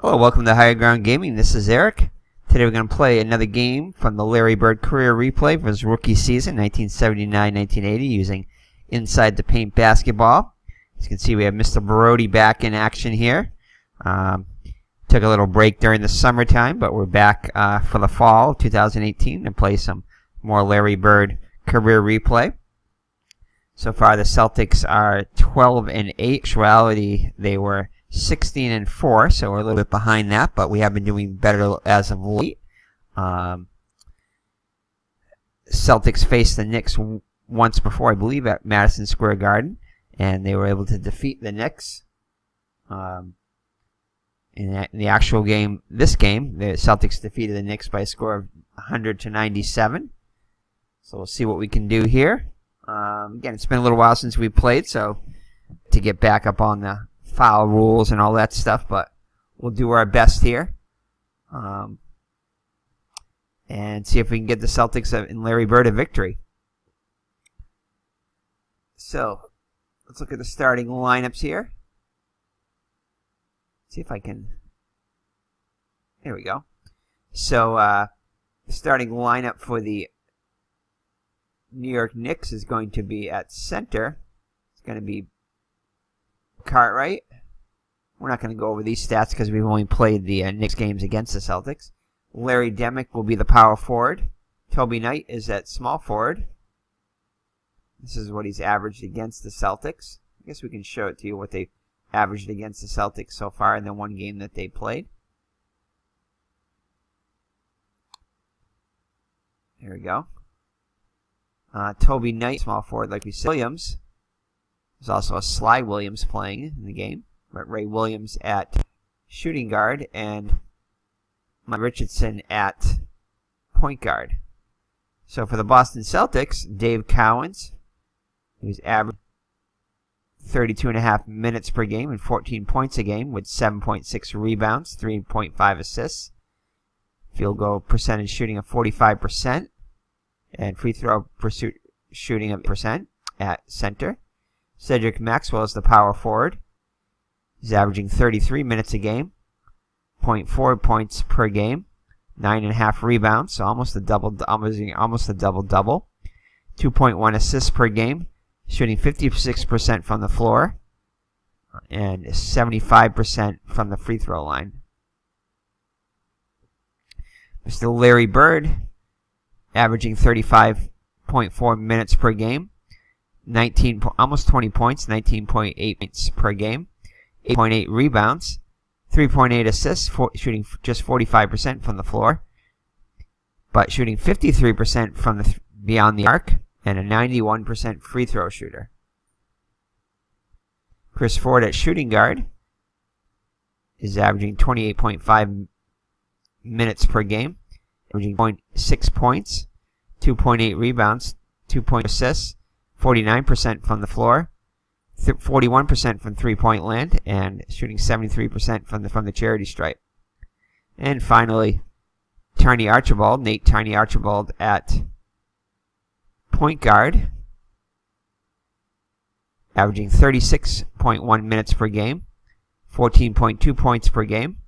Hello, welcome to Higher Ground Gaming. This is Eric. Today we're going to play another game from the Larry Bird career replay for his rookie season, 1979-1980, using Inside the Paint basketball. As you can see, we have Mr. Brody back in action here. Took a little break during the summertime, but we're back for the fall of 2018 to play some more Larry Bird career replay. So far, the Celtics are 12-8. In actuality, they were 16-4, so we're a little bit behind that, but we have been doing better as of late. Celtics faced the Knicks once before, I believe, at Madison Square Garden, and they were able to defeat the Knicks. In the actual game, this game, the Celtics defeated the Knicks by a score of 100-97. So we'll see what we can do here. Again, it's been a little while since we played, so to get back up on the foul rules and all that stuff, but we'll do our best here and see if we can get the Celtics and Larry Bird a victory. So let's look at the starting lineups here. See if I can. There we go. So the starting lineup for the New York Knicks is going to be at center. It's going to be Cartwright. We're not going to go over these stats because we've only played the Knicks games against the Celtics. Larry Demick will be the power forward. Toby Knight is at small forward. This is what he's averaged against the Celtics. I guess we can show it to you what they averaged against the Celtics so far in the one game that they played. There we go. Toby Knight, small forward, like we said. Williams. There's also a Sly Williams playing in the game. But Ray Williams at shooting guard and Mike Richardson at point guard. So for the Boston Celtics, Dave Cowens, who's averaged 32.5 minutes per game and 14 points a game with 7.6 rebounds, 3.5 assists. Field goal percentage shooting of 45%. And free throw pursuit shooting of percent at center. Cedric Maxwell is the power forward. He's averaging 33 minutes a game, 0.4 points per game, 9.5 rebounds, so almost a double double, 2.1 assists per game, shooting 56% from the floor, and 75% from the free throw line. Mr. Larry Bird, averaging 35.4 minutes per game, almost 20 points, 19.8 points per game, 8.8 rebounds, 3.8 assists, shooting just 45% from the floor, but shooting 53% from beyond the arc, and a 91% free throw shooter. Chris Ford at shooting guard is averaging 28.5 minutes per game, averaging 0.6 points, 2.8 rebounds, 2 assists, 49% from the floor, 41% from three-point land, and shooting 73% from the charity stripe. And finally, Nate Tiny Archibald at point guard, averaging 36.1 minutes per game, 14.2 points per game,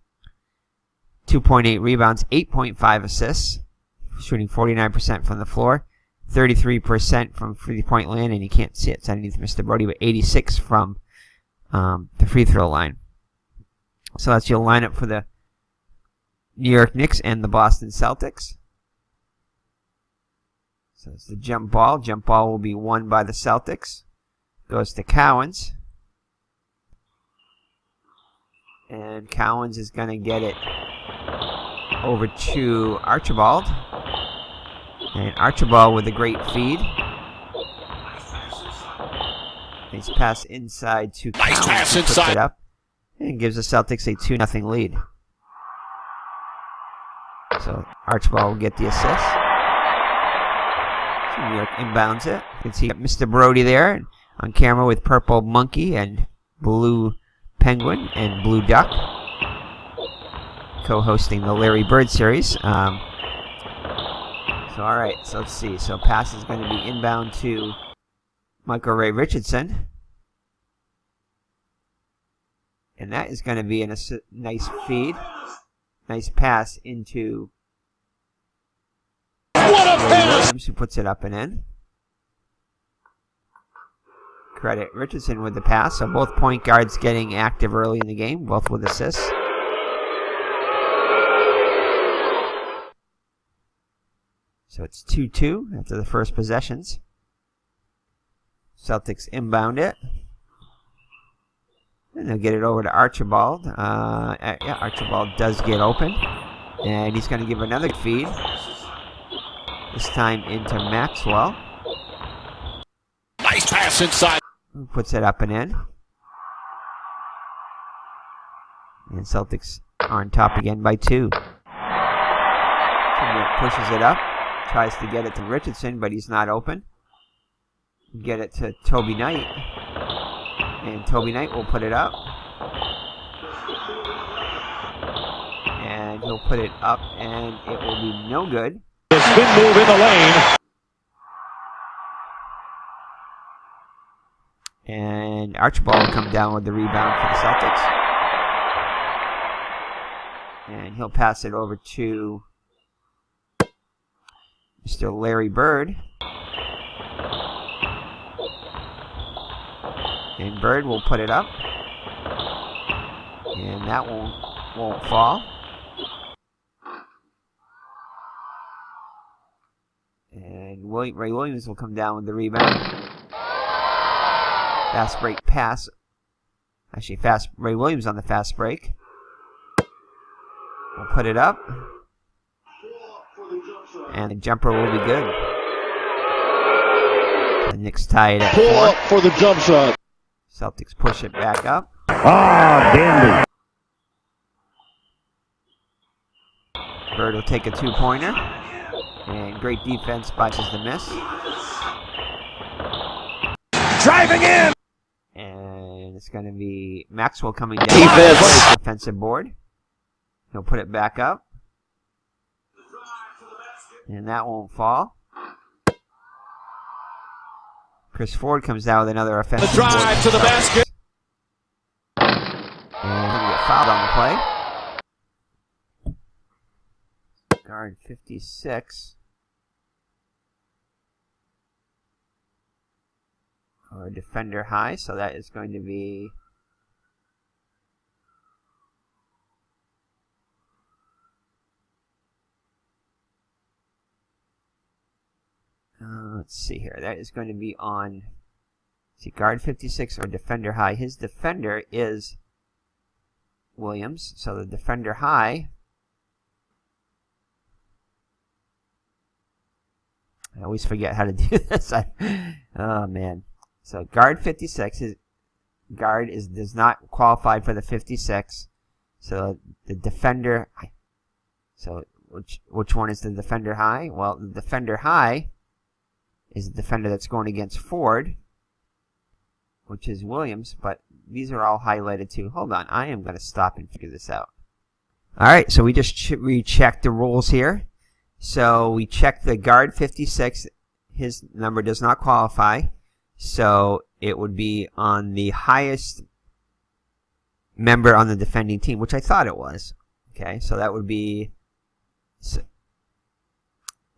2.8 rebounds, 8.5 assists, shooting 49% from the floor, 33% from three-point land, and you can't see it's underneath Mr. Brody, but 86 from the free throw line. So that's your lineup for the New York Knicks and the Boston Celtics. So it's the jump ball. Jump ball will be won by the Celtics. Goes to Cowens. And Cowens is going to get it over to Archibald. And Archibald with a great feed. Nice pass inside to Cowens. Nice pass inside. Puts it up and gives the Celtics a 2-0 lead. So Archibald will get the assist. So New York inbounds it. You can see Mr. Brody there on camera with purple monkey and blue penguin and blue duck, co-hosting the Larry Bird series. So all right, so let's see. So pass is going to be inbound to Michael Ray Richardson. And that is going to be a nice feed. Nice pass into Williams, who puts it up and in. Credit Richardson with the pass. So both point guards getting active early in the game, both with assists. So it's 2-2 after the first possessions. Celtics inbound it. And they'll get it over to Archibald. Yeah, Archibald does get open. And he's going to give another feed. This time into Maxwell. Nice pass inside. Who puts it up and in. And Celtics are on top again by 2. Timberlake pushes it up. Tries to get it to Richardson, but he's not open. Get it to Toby Knight. And Toby Knight will put it up. And he'll put it up, and it will be no good. Good move in the lane. And Archibald will come down with the rebound for the Celtics. And he'll pass it over to Mr. Larry Bird. And Bird will put it up. And that won't fall. And Ray Williams will come down with the rebound. Fast break pass. Actually, Ray Williams on the fast break. We'll put it up. And the jumper will be good. The Knicks tie it at 4. Pull up for the jump shot. Celtics push it back up. Ah, dandy. Bird will take a 2-pointer. And great defense botches the miss. Driving in. And it's going to be Maxwell coming down. Defense. Defensive board. He'll put it back up. And that won't fall. Chris Ford comes down with another offensive The drive to the basket. And he'll get fouled on the play. Guard 56. Or defender high, so that is going to be let's see here. That is going to be on guard 56 or defender high. His defender is Williams, so the defender high. I always forget how to do this. Oh man. So guard 56, his guard does not qualify for the 56. So the defender. So which one is the defender high? Well, the defender high is the defender that's going against Ford, which is Williams. But these are all highlighted too. Hold on, I am going to stop and figure this out. All right, so we just rechecked the rules here. So we checked the guard 56. His number does not qualify. So it would be on the highest member on the defending team, which I thought it was. Okay, so that would be,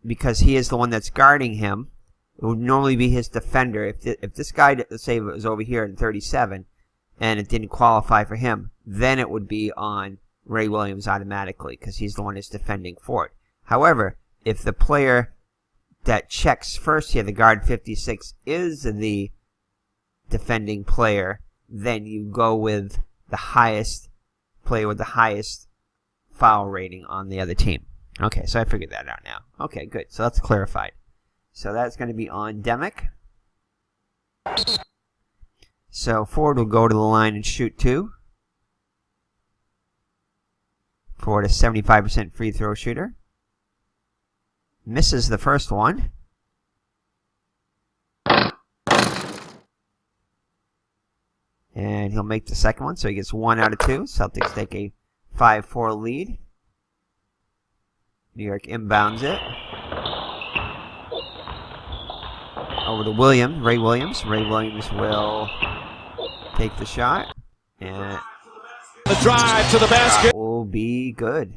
because he is the one that's guarding him, it would normally be his defender. If this guy, let's say it was over here in 37, and it didn't qualify for him, then it would be on Ray Williams automatically, because he's the one that's defending for it. However, if the player that checks first here, the guard 56, is the defending player, then you go with the highest player with the highest foul rating on the other team. Okay, so I figured that out now. Okay, good. So that's clarified. So that's going to be on Demick. So Ford will go to the line and shoot 2. Ford, a 75% free throw shooter. Misses the first one. And he'll make the second one, so he gets 1 out of 2. Celtics take a 5-4 lead. New York inbounds it. Over to Ray Williams. Ray Williams will take the shot. And The drive to the basket. Will be good.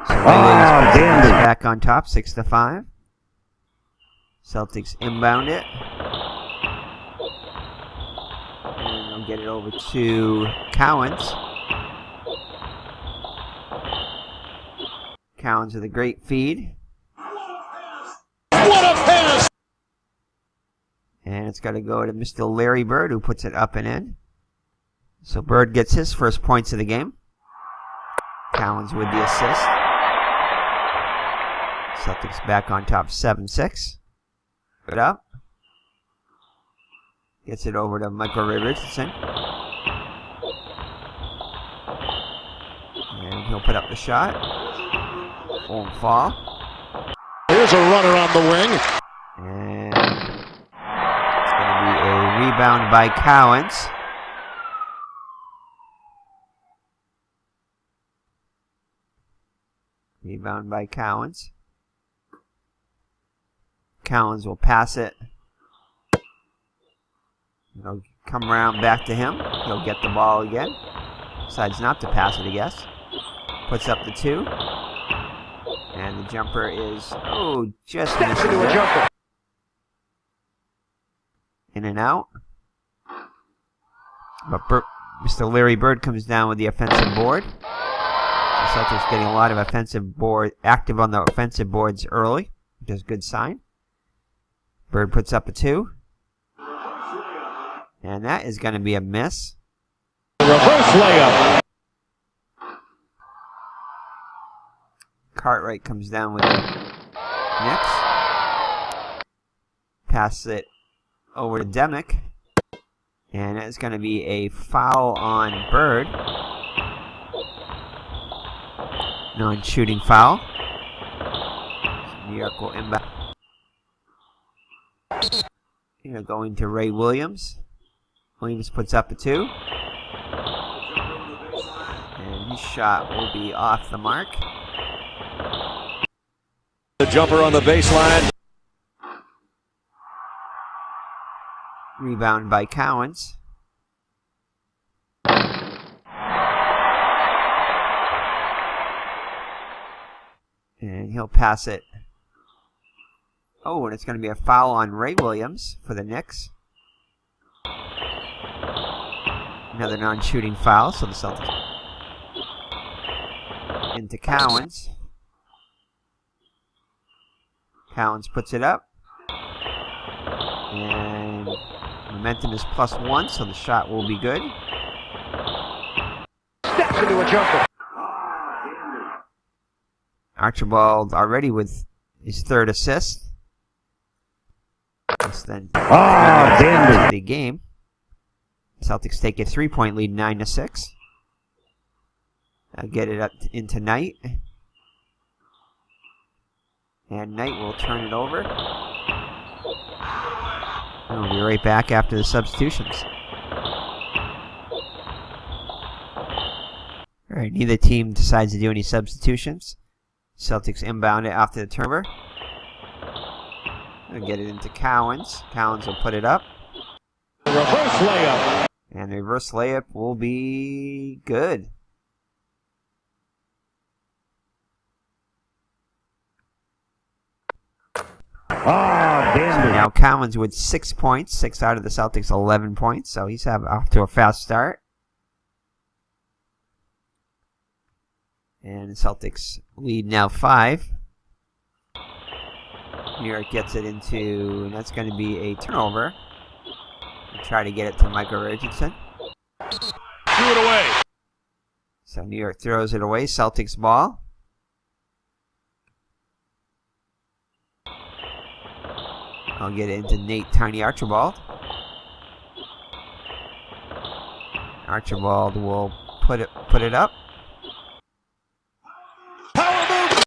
So Dandy back on top, 6-5. Celtics inbound it. And they'll get it over to Cowens. Cowens with a great feed. What a pass! And it's got to go to Mr. Larry Bird, who puts it up and in. So Bird gets his first points of the game. Cowens with the assist. Celtics back on top, 7-6. Put up. Gets it over to Michael Ray Richardson. And he'll put up the shot. Won't fall. Here's a runner on the wing. And it's going to be a rebound by Cowens. Rebound by Cowens. Cowens will pass it. It'll come around back to him. He'll get the ball again. Decides not to pass it, I guess. Puts up the 2. And the jumper is, just misses it. In and out. But Mr. Larry Bird comes down with the offensive board. The Celtics getting a lot of active on the offensive boards early, which is a good sign. Bird puts up a 2. And that is going to be a miss. Reverse layup. Cartwright comes down with the Knicks. Pass it over to Demick. And it's going to be a foul on Bird. Non-shooting foul. New York will inbound. Going to Ray Williams. Williams puts up a 2. And his shot will be off the mark. The jumper on the baseline. Rebound by Cowens. And he'll pass it. And it's going to be a foul on Ray Williams for the Knicks. Another non-shooting foul, so the Celtics into Cowens. Cowens puts it up. And momentum is +1, so the shot will be good. Steps into a jumper. Archibald already with his 3rd assist. Then Dandy. The game. Celtics take a 3-point lead, 9-6. Get it up into Knight. And Knight will turn it over. And we'll be right back after the substitutions. Alright, neither team decides to do any substitutions. Celtics inbound it after the turnover. They'll get it into Cowens. Cowens will put it up. Reverse layup. And the reverse layup will be good. Dandy. So now Cowens with 6 points. 6 out of the Celtics, 11 points. So he's off to a fast start. And the Celtics lead now 5. New York gets it into, and that's going to be a turnover. We'll try to get it to Michael Richardson. Threw it away. So New York throws it away. Celtics ball. I'll get it into Nate Tiny Archibald. Archibald will put it up.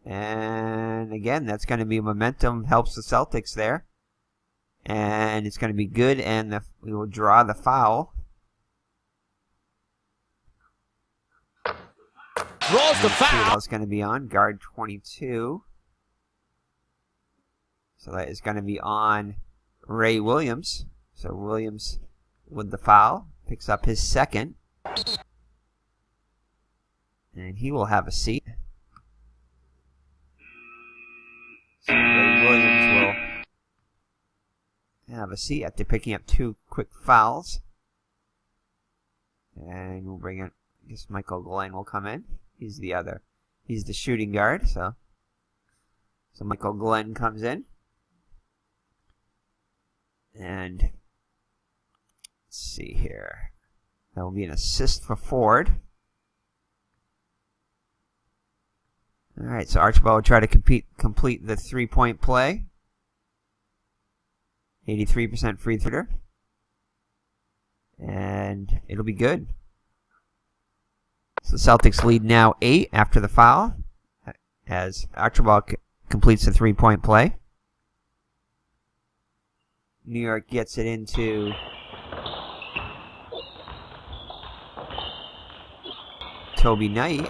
And again, that's going to be momentum, helps the Celtics there. And it's going to be good, and we will draw the foul. Draws the foul. That's going to be on guard 22. So that is going to be on Ray Williams. So Williams with the foul. Picks up his second. And he will have a seat. So Ray Williams will have a seat after picking up 2 quick fouls. And we'll bring in, I guess Michael Glenn will come in. He's the shooting guard, so Michael Glenn comes in. And let's see here. That will be an assist for Ford. Alright, so Archibald will try to complete the 3-point play. 83% free throw. And it'll be good. So the Celtics lead now 8 after the foul, as Archibald completes the 3-point play. New York gets it into Toby Knight.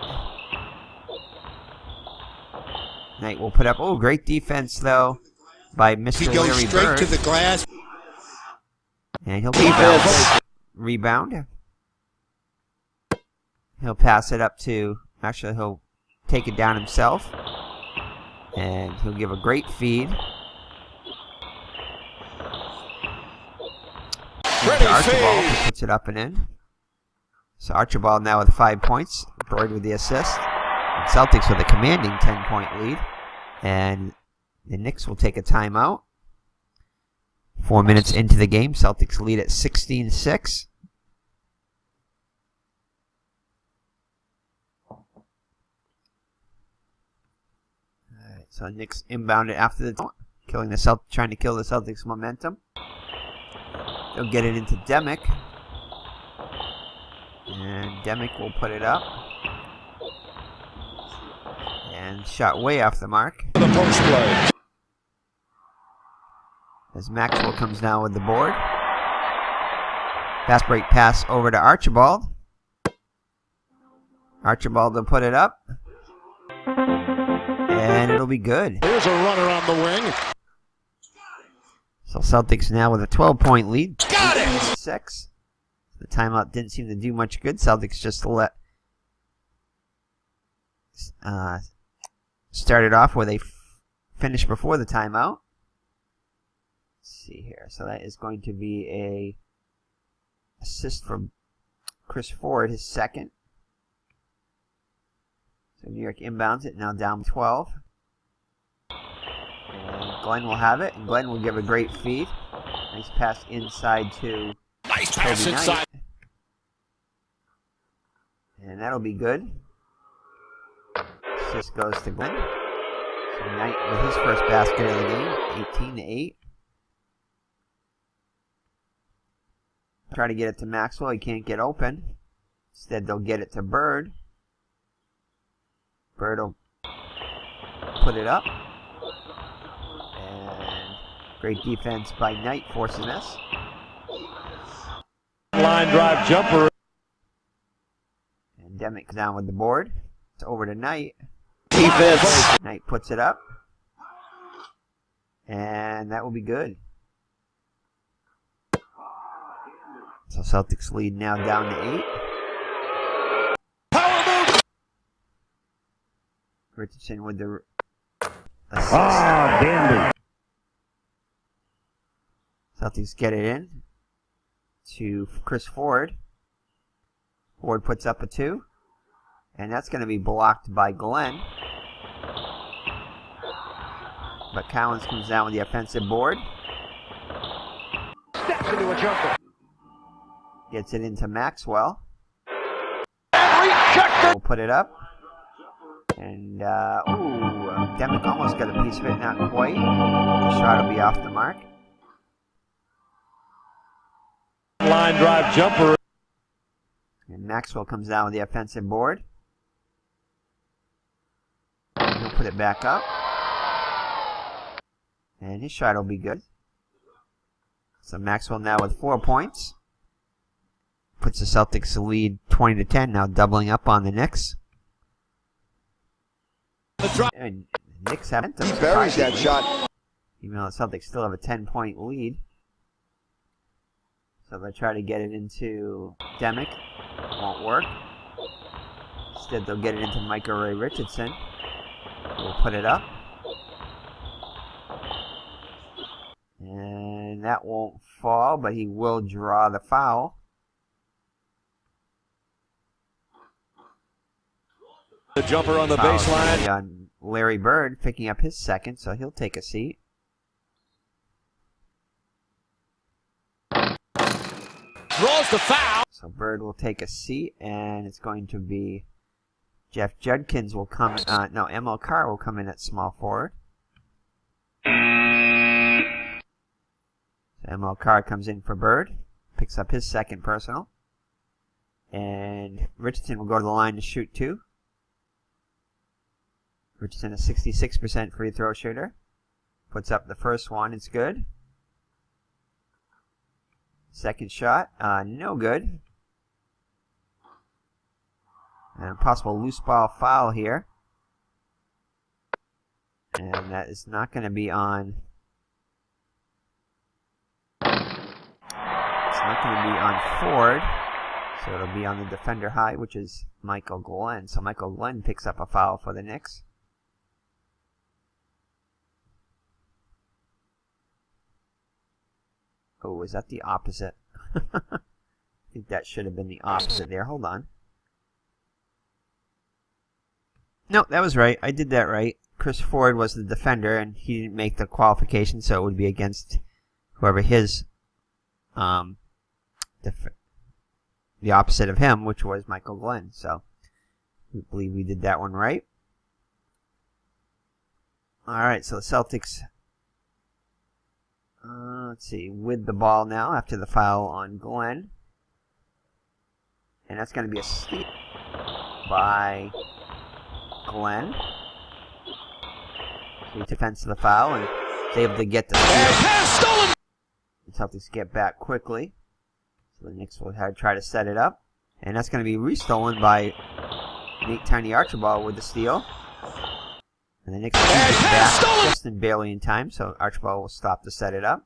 Knight will put up, great defense though by Mr. Larry Bird. He goes straight to the glass. And he'll rebound. He'll pass it up to, actually he'll take it down himself. And he'll give a great feed. Archibald who puts it up and in. So Archibald now with 5 points. Bird with the assist. And Celtics with a commanding 10-point lead. And the Knicks will take a timeout. 4 minutes into the game. Celtics lead at 16-6. Alright, so Knicks inbounded after the trying to kill the Celtics momentum. They'll get it into Demick. And Demick will put it up. And shot way off the mark. The post play. As Maxwell comes down with the board. Fast break pass over to Archibald. Archibald will put it up. And it'll be good. Here's a runner on the wing. So Celtics now with a 12-point lead. Got it! 6. The timeout didn't seem to do much good. Celtics just started off where they finished before the timeout. Let's see here. So that is going to be a assist from Chris Ford, his second. So New York inbounds it, now down 12. And Glenn will have it, and Glenn will give a great feed. Nice pass inside to Toby Knight. And that'll be good. Assist goes to Glenn. So Knight with his first basket of the game, 18-8. Try to get it to Maxwell, he can't get open. Instead they'll get it to Bird. Bird will put it up. And great defense by Knight forcing this. Line drive jumper. And Demick down with the board. It's over to Knight. Defense. Knight puts it up. And that will be good. So Celtics lead now down to 8. Richardson with the assist. Dandy. Celtics get it in to Chris Ford. Ford puts up a 2. And that's going to be blocked by Glenn. But Collins comes down with the offensive board. Steps into a jumper. Gets it into Maxwell. Rejected. We'll put it up. And, Demick almost got a piece of it, not quite. The shot will be off the mark. Line drive jumper. And Maxwell comes down with the offensive board. And he'll put it back up. And his shot will be good. So Maxwell now with 4 points. Puts the Celtics to lead 20-10, now doubling up on the Knicks. And Knicks haven't. He buries that shot. Even though the Celtics still have a 10-point lead. So they'll try to get it into Demick. Won't work. Instead, they'll get it into Michael Ray Richardson. We'll put it up. And that won't fall, but he will draw the foul. The jumper on the baseline. On Larry Bird picking up his second, so he'll take a seat. Draws the foul. So Bird will take a seat, and it's going to be Jeff Judkins will come. No, ML Carr will come in at small forward. So ML Carr comes in for Bird, picks up his second personal, and Richardson will go to the line to shoot two. Richardson, a 66% free throw shooter, puts up the first one. It's good. Second shot, no good. And a possible loose ball foul here. And that is not going to be on. It's not going to be on Ford. So it'll be on the defender high, which is Michael Glenn. So Michael Glenn picks up a foul for the Knicks. Oh, is that the opposite? I think that should have been the opposite there. Hold on. No, that was right. I did that right. Chris Ford was the defender, and he didn't make the qualification, so it would be against whoever his, the opposite of him, which was Michael Glenn. So we believe we did that one right. All right, so the Celtics. Let's see, with the ball now after the foul on Glenn. And that's going to be a steal by Glenn. So he defends the foul and is able to get the steal. The Celtics get back quickly. So the Knicks will try to set it up. And that's going to be restolen by Nate Tiny Archibald with the steal. And the Knicks will get back just barely in time, so Archibald will stop to set it up.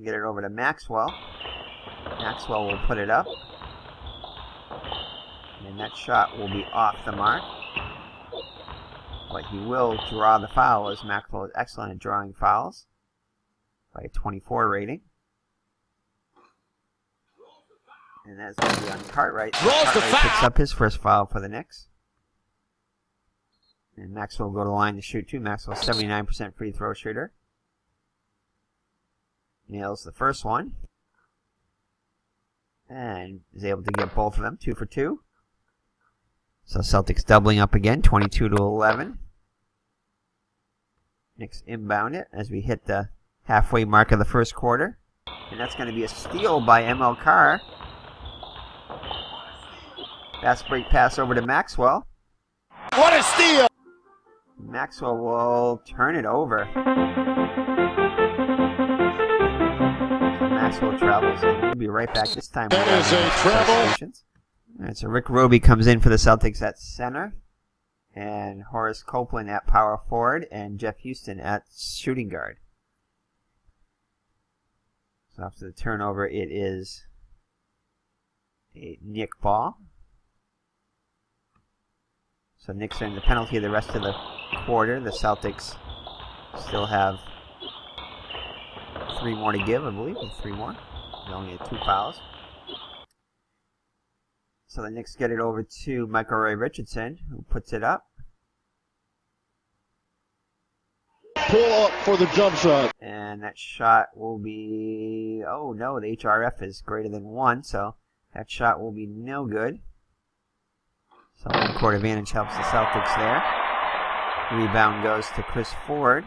Get it over to Maxwell. Maxwell will put it up. And that shot will be off the mark. But he will draw the foul, as Maxwell is excellent at drawing fouls by a 24 rating. And that's going to be on Cartwright. Cartwright picks up his first foul for the Knicks. And Maxwell will go to the line to shoot two. Maxwell, 79% free throw shooter. Nails the first one. And is able to get both of them, 2 for 2. So Celtics doubling up again, 22-11. Knicks inbound it as we hit the halfway mark of the first quarter. And that's going to be a steal by ML Carr. Fast break pass over to Maxwell. What a steal! Maxwell will turn it over. So Maxwell travels, and we'll be right back this time. That is a travel. All right, so Rick Roby comes in for the Celtics at center, and Horace Copeland at power forward, and Jeff Houston at shooting guard. So after the turnover, it is a Knick ball. So Knicks are in the penalty the rest of the quarter. The Celtics still have 3 more to give, I believe. 3 more. They only had 2 fouls. So the Knicks get it over to Michael Ray Richardson, who puts it up. Pull up for the jump shot. And that shot will be... Oh, no, the HRF is greater than 1, so that shot will be no good. So home court advantage helps the Celtics there. Rebound goes to Chris Ford.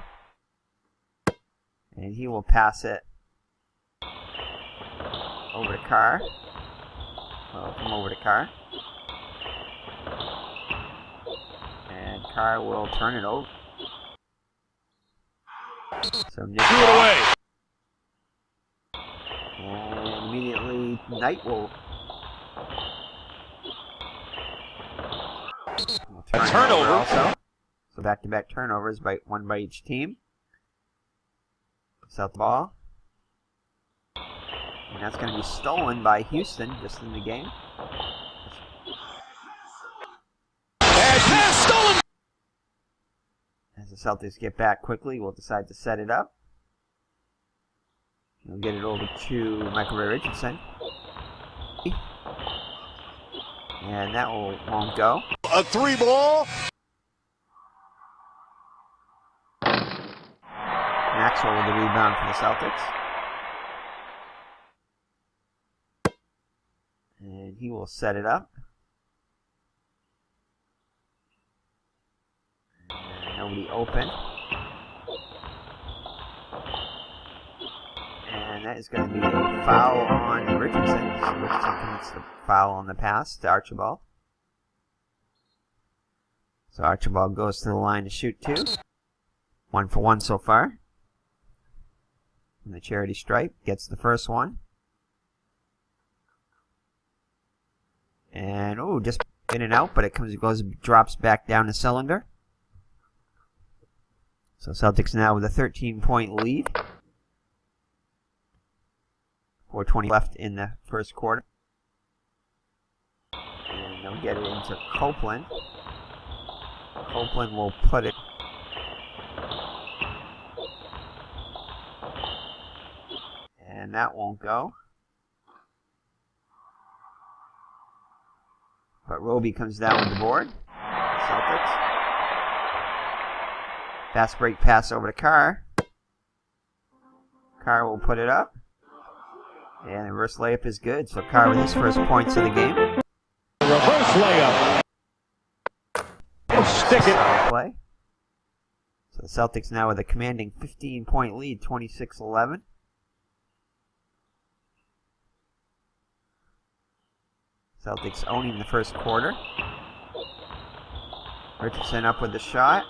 And he will pass it over to Carr. Well, come over to Carr. And Carr will turn it over. So Nick away. And immediately Knight will a turnover also. So back-to-back turnovers, one by each team. South ball. And that's going to be stolen by Houston just in the game. Pass stolen. As the Celtics get back quickly, we'll decide to set it up. We'll get it over to Michael Ray Richardson. And that won't go. A 3-ball. Maxwell with the rebound for the Celtics. And he will set it up. And nobody open. And that is going to be a foul on Richardson. So Richardson commits the foul on the pass to Archibald. So Archibald goes to the line to shoot 2. 1 for 1 so far. And the charity stripe gets the first one. And just in and out, but it drops back down the cylinder. So Celtics now with a 13-point lead. 4:20 left in the first quarter. And they'll get it into Copeland. Copeland will put it. And that won't go. But Roby comes down with the board. Celtics. Fast break pass over to Carr. Carr will put it up. And the reverse layup is good. So Carr with his first points of the game. Reverse layup. Stick it. Play. So the Celtics now with a commanding 15-point lead, 26-11. Celtics owning the first quarter. Richardson up with the shot.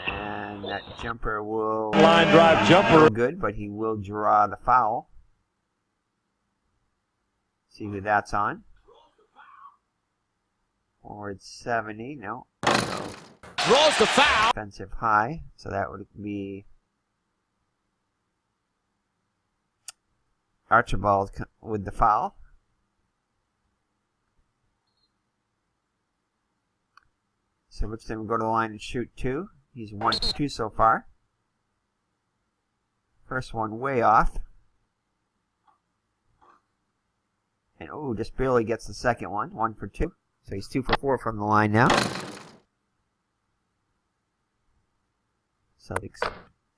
And that jumper will... Line drive jumper. Good, but he will draw the foul. See who that's on. Forward 70, no. So Draws the foul. Offensive high, so that would be Archibald with the foul. So Richardson will go to the line and shoot 2. He's 1 for 2 so far. First one way off. And just barely gets the second one. 1 for 2. So he's 2 for 4 from the line now. Celtics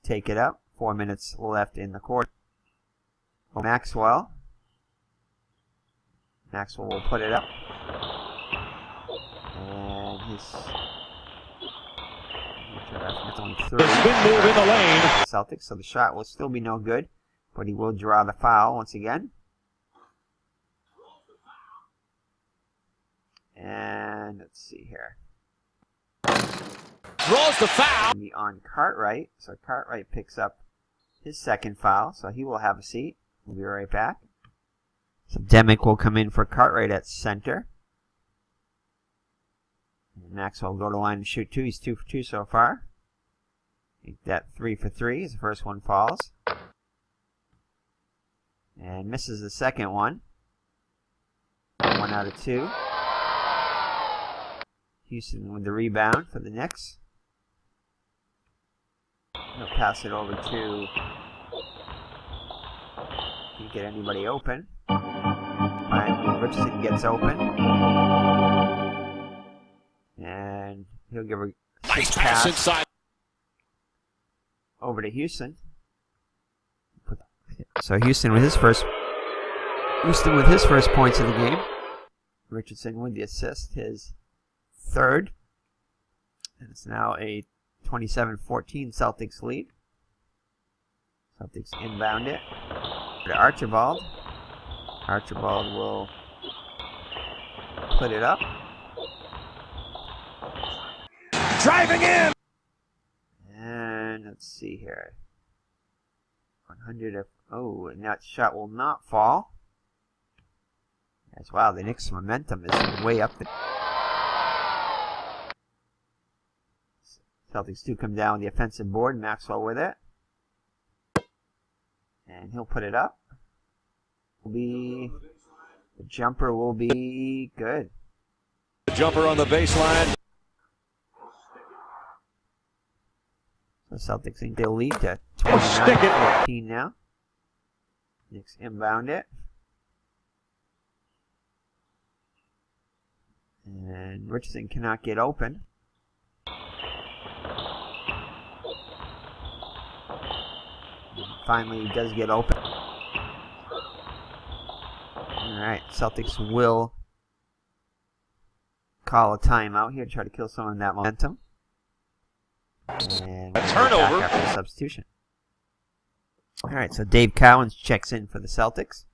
take it up. 4 minutes left in the quarter. Maxwell. Maxwell will put it up. And his... That's only 3. Spin move in the lane. Celtics, so the shot will still be no good. But he will draw the foul once again. And let's see here. Draws the foul. Be on Cartwright. So Cartwright picks up his second foul. So he will have a seat. We'll be right back. So Demick will come in for Cartwright at center. And Maxwell will go to the line and shoot 2. He's 2 for 2 so far. Make that 3 for 3 as the first one falls. And misses the second one. 1 out of 2. Houston with the rebound for the Knicks. He'll pass it over to... Can't get anybody open. Finally, Richardson gets open. And he'll give a Nice pass inside. Over to Houston. So Houston with his first points of the game. Richardson with the assist, his third. And it's now a 27-14 Celtics lead. Celtics inbound it to Archibald. Archibald will put it up. Driving in. And let's see here. 100 of... Oh, and that shot will not fall. As wow, the Knicks' momentum is way up. Celtics do come down with the offensive board. Maxwell with it. And he'll put it up. The jumper will be good. The jumper on the baseline. The Celtics think they'll lead to 29-14 now. Knicks inbound it. And Richardson cannot get open. And finally, he does get open. Alright, Celtics will call a timeout here to try to kill some of that momentum. And a turnover after the substitution. Alright, so Dave Cowens checks in for the Celtics.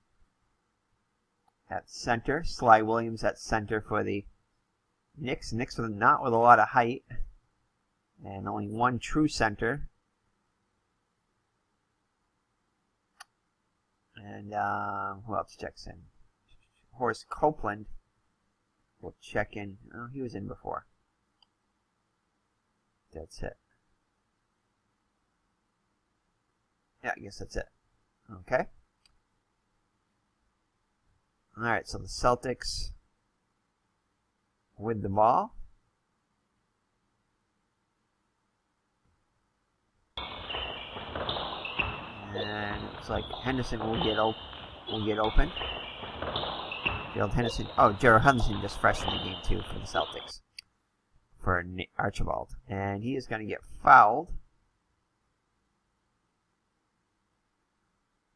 At center, Sly Williams at center for the Knicks. Knicks not with a lot of height. And only one true center. And who else checks in? Horace Copeland will check in. Oh, he was in before. That's it. Yeah, I guess that's it. Okay. Alright, so the Celtics with the ball. And it looks like Henderson will get open. Gerald Henderson. Oh, Gerald Henderson just fresh in the game too for the Celtics. For Archibald. And he is going to get fouled.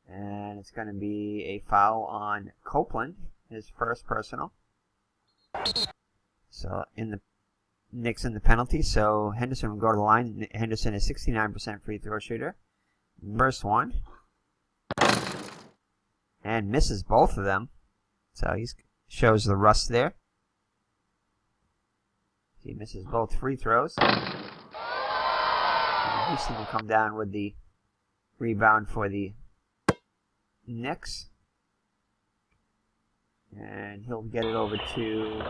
And it's going to be a foul on Copeland, his first personal. So Knicks in the penalty. So Henderson will go to the line. Henderson is 69% free throw shooter. First one. And misses both of them. So he shows the rust there. He misses both free throws. And Houston will come down with the rebound for the Knicks. And he'll get it over to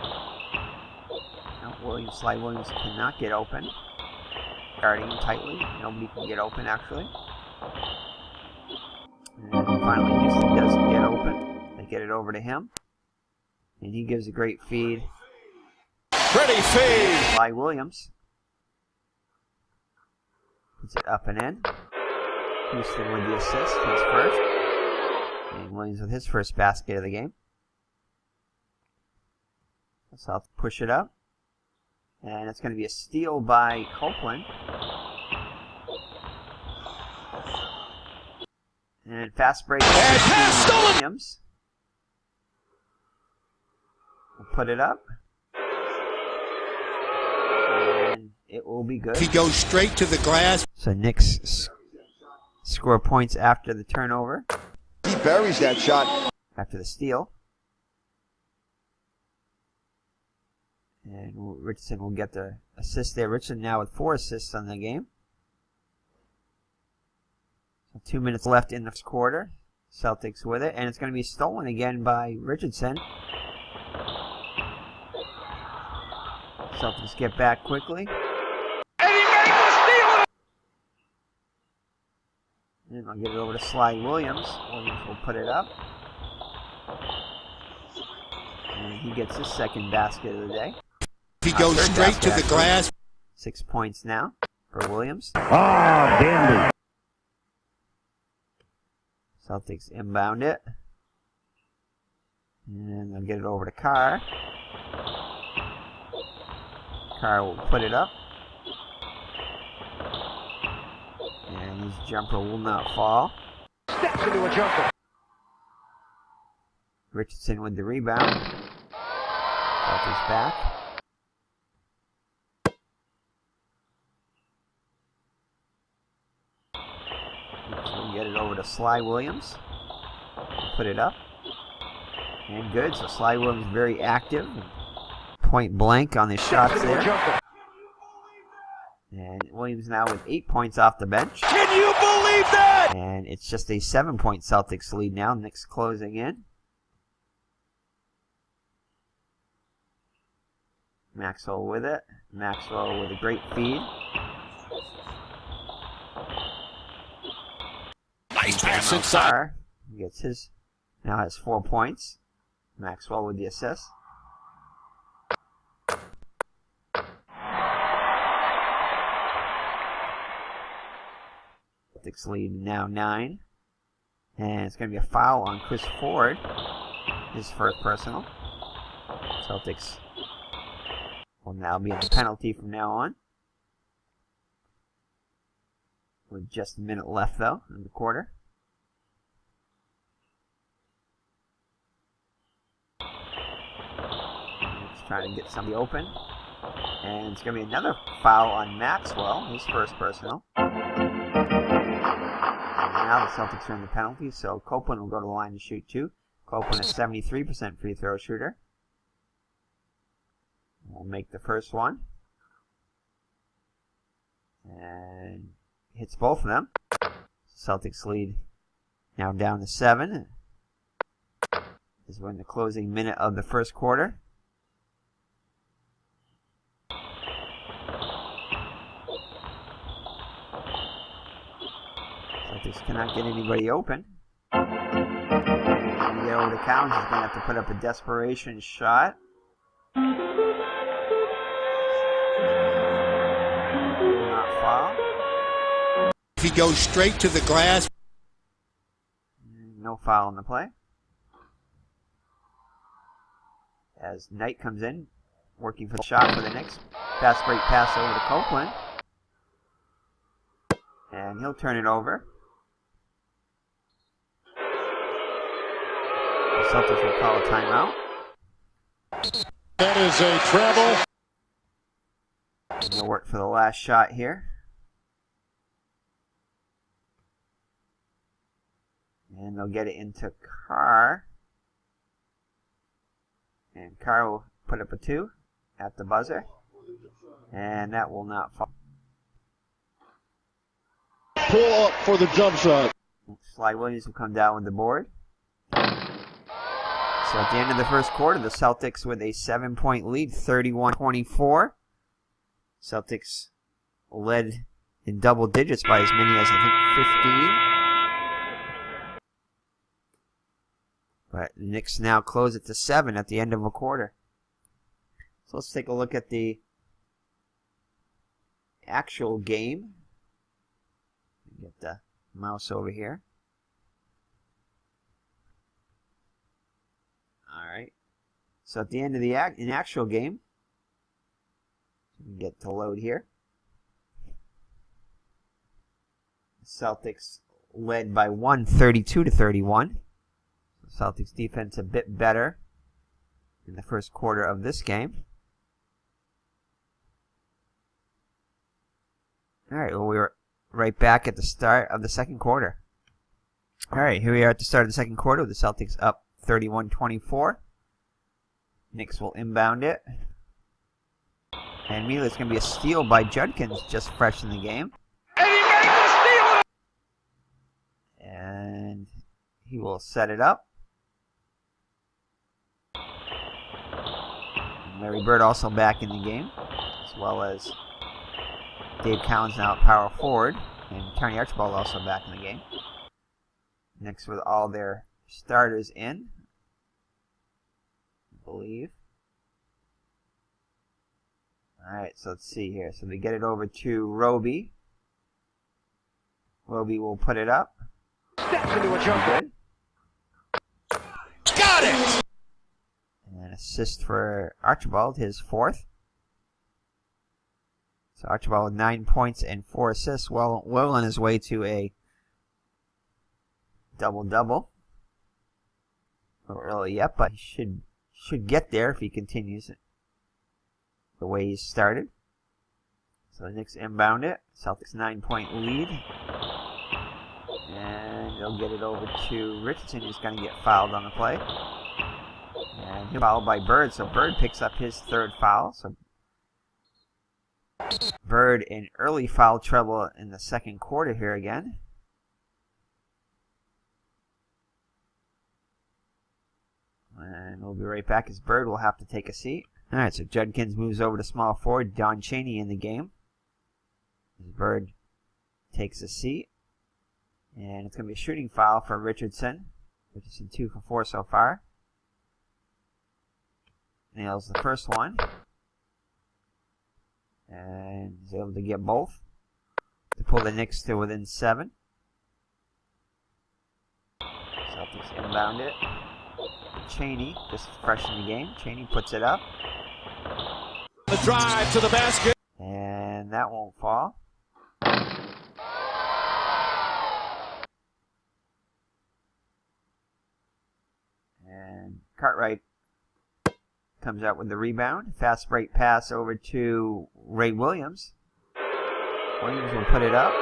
Williams. Sly Williams cannot get open. Guarding him tightly. Nobody can get open, actually. And finally, Houston does get open. They get it over to him. And he gives a great feed. Pretty feed! Sly Williams. Puts it up and in. Houston with the assist. He's first. And Williams with his first basket of the game. So I'll push it up. And it's going to be a steal by Copeland. And fast break. Williams. We'll put it up. And it will be good. He goes straight to the glass. So Knicks score points after the turnover. He buries that shot. After the steal. And Richardson will get the assist there. Richardson now with 4 assists on the game. So 2 minutes left in the first quarter. Celtics with it. And it's going to be stolen again by Richardson. Celtics get back quickly. And he made the steal! And I'll get it over to Sly Williams. Williams will put it up. And he gets his second basket of the day. He goes straight to the glass. 6 points now for Williams. Ah, dandy. Celtics inbound it. And they'll get it over to Carr. Carr will put it up. And his jumper will not fall. Steps into a jumper. Richardson with the rebound. Celtics back. We'll get it over to Sly Williams. Put it up. And good. So Sly Williams very active. Point blank on his shots there. And Williams now with 8 points off the bench. Can you believe that? And it's just a 7-point Celtics lead now. Knicks closing in. Maxwell with it. Maxwell with a great feed. Nice pass inside. Gets his now has 4 points. Maxwell with the assist. Celtics lead now 9. And it's going to be a foul on Chris Ford. His first personal. Celtics will now be in the penalty from now on. With just a minute left, though, in the quarter. He's trying to get somebody open. And it's going to be another foul on Maxwell, his first personal. And now the Celtics are in the penalty, so Copeland will go to the line to shoot 2. Copeland is 73% free throw shooter. We'll make the first one. And hits both of them. Celtics lead now down to 7. As we're in the closing minute of the first quarter. Celtics cannot get anybody open. And get over to Collins. He's going to have to put up a desperation shot. Not foul. If he goes straight to the glass. No foul in the play. As Knight comes in, working for the shot for the Knicks. Fast break pass over to Copeland. And he'll turn it over. The Celtics will call a timeout. That is a travel. And they'll work for the last shot here. And they'll get it into Carr. And Carr will put up a 2 at the buzzer. And that will not fall. Pull up for the jump shot. Sly Williams will come down with the board. So at the end of the first quarter, the Celtics with a 7-point lead, 31-24. Celtics led in double digits by as many as, I think, 15. But the Knicks now close it to 7 at the end of a quarter. So let's take a look at the actual game. Get the mouse over here. Alright. So at the end of the actual game, we can get to load here. The Celtics led by 1, 32-31. Celtics defense a bit better in the first quarter of this game. Alright, well, we were right back at the start of the second quarter. Alright, here we are at the start of the second quarter with the Celtics up 31-24. Knicks will inbound it. And immediately it's going to be a steal by Judkins, just fresh in the game. And he made the steal! And he will set it up. Larry Bird also back in the game, as well as Dave Cowens now at power forward, and Tony Archibald also back in the game. Knicks with all their starters in, I believe. Alright, so let's see here. So they get it over to Roby. Roby will put it up. Steps into a jumper. Got it! And an assist for Archibald, his 4th. So Archibald with 9 points and 4 assists, well on his way to a double-double. Not early yet, but he should get there if he continues the way he started. So the Knicks inbound it. Celtics 9-point lead. And they'll get it over to Richardson, who's going to get fouled on the play. And he's fouled by Bird, so Bird picks up his 3rd foul. So Bird in early foul trouble in the second quarter here again. And we'll be right back as Bird will have to take a seat. Alright, so Judkins moves over to small forward. Don Chaney in the game. As Bird takes a seat. And it's going to be a shooting foul for Richardson. Richardson 2 for 4 so far. Nails the first one. And is able to get both to pull the Knicks to within 7. Celtics inbound it. Chaney, just fresh in the game. Chaney puts it up. The drive to the basket. And that won't fall. And Cartwright comes out with the rebound. Fast break pass over to Ray Williams. Williams will put it up.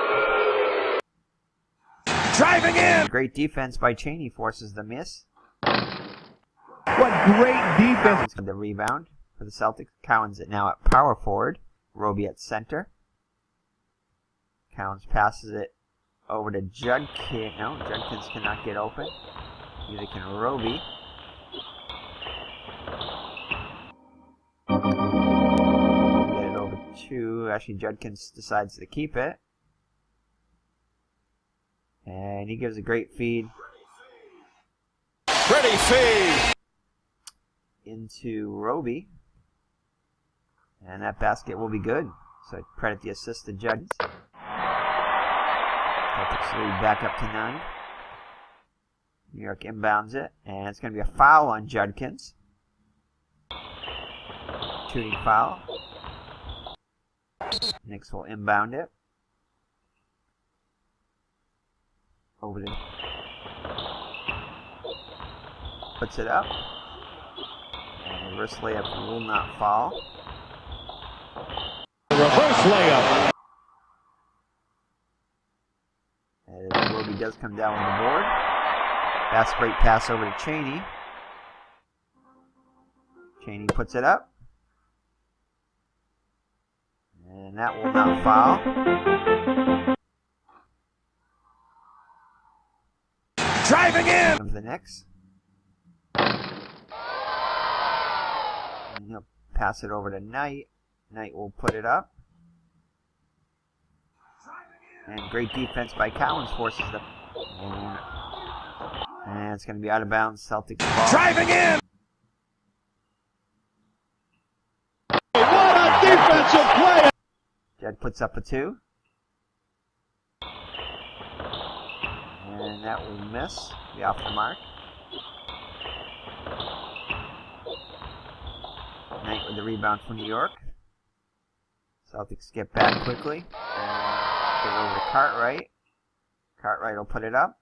Driving in. Great defense by Chaney forces the miss. What great defense. The rebound for the Celtics. Cowens now at power forward. Roby at center. Cowens passes it over to Judkins. No, Judkins cannot get open. Neither can Roby. Get it over to, actually Judkins decides to keep it. And he gives a great feed. Pretty feed. Into Roby. And that basket will be good. So credit the assist to Judkins. Celtics lead back up to 9. New York inbounds it. And it's going to be a foul on Judkins. Shooting foul. Knicks will inbound it. Over to... Puts it up. And reverse layup will not fall. Reverse layup. And Roby does come down on the board. Fast break pass over to Chaney. Chaney puts it up. And that will not foul. Driving in. Comes the Knicks. And he'll pass it over to Knight. Knight will put it up. And great defense by Cowens forces the... And it's going to be out of bounds. Celtics ball. Driving in. What a defensive play. Jed puts up a 2. And that will miss. Be off the mark. Knight with the rebound for New York. Celtics get back quickly. And get over to Cartwright. Cartwright will put it up.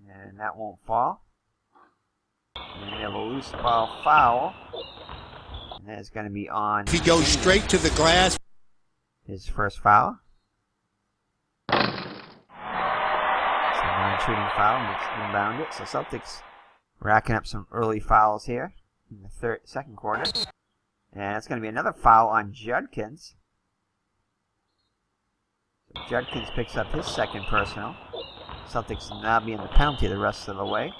And that won't fall. And we have a loose ball foul. And that's going to be on... If he goes straight to the glass. His first foul. It's a non-shooting foul. Knicks inbound it. So Celtics racking up some early fouls here in the second quarter. And it's going to be another foul on Judkins. So Judkins picks up his second personal. Celtics will now be in the penalty the rest of the way.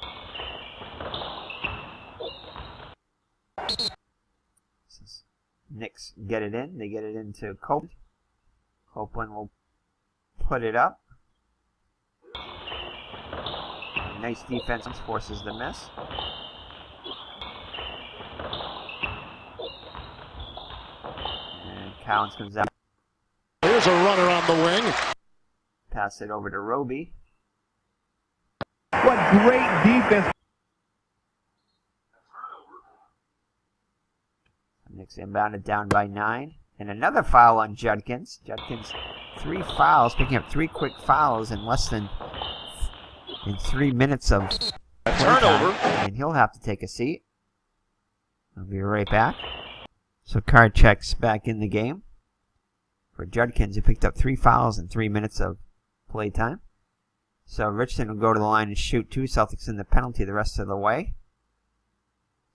Knicks get it in. They get it into Copeland. Copeland will put it up. Nice defense forces the miss. And Cowens comes out. Here's a runner on the wing. Pass it over to Roby. What great defense. Knicks inbounded down by 9. And another foul on Judkins. Judkins, 3 fouls, picking up 3 quick fouls in less than 3 minutes of Turnover. And he'll have to take a seat. I'll be right back. So Karchek's back in the game. For Judkins, he picked up 3 fouls in 3 minutes of play time. So Richardson will go to the line and shoot 2. Celtics in the penalty the rest of the way.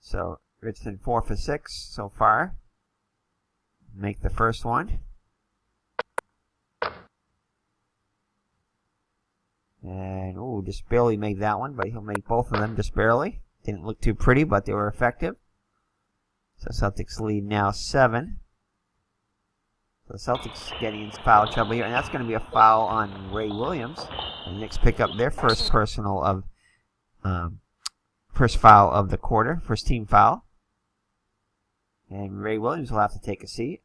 So Richardson 4 for 6 so far. Make the first one. And, ooh, just barely made that one, but he'll make both of them just barely. Didn't look too pretty, but they were effective. So Celtics lead now 7. The Celtics getting into foul trouble here, and that's going to be a foul on Ray Williams. The Knicks pick up their first foul of the quarter, first team foul. And Ray Williams will have to take a seat.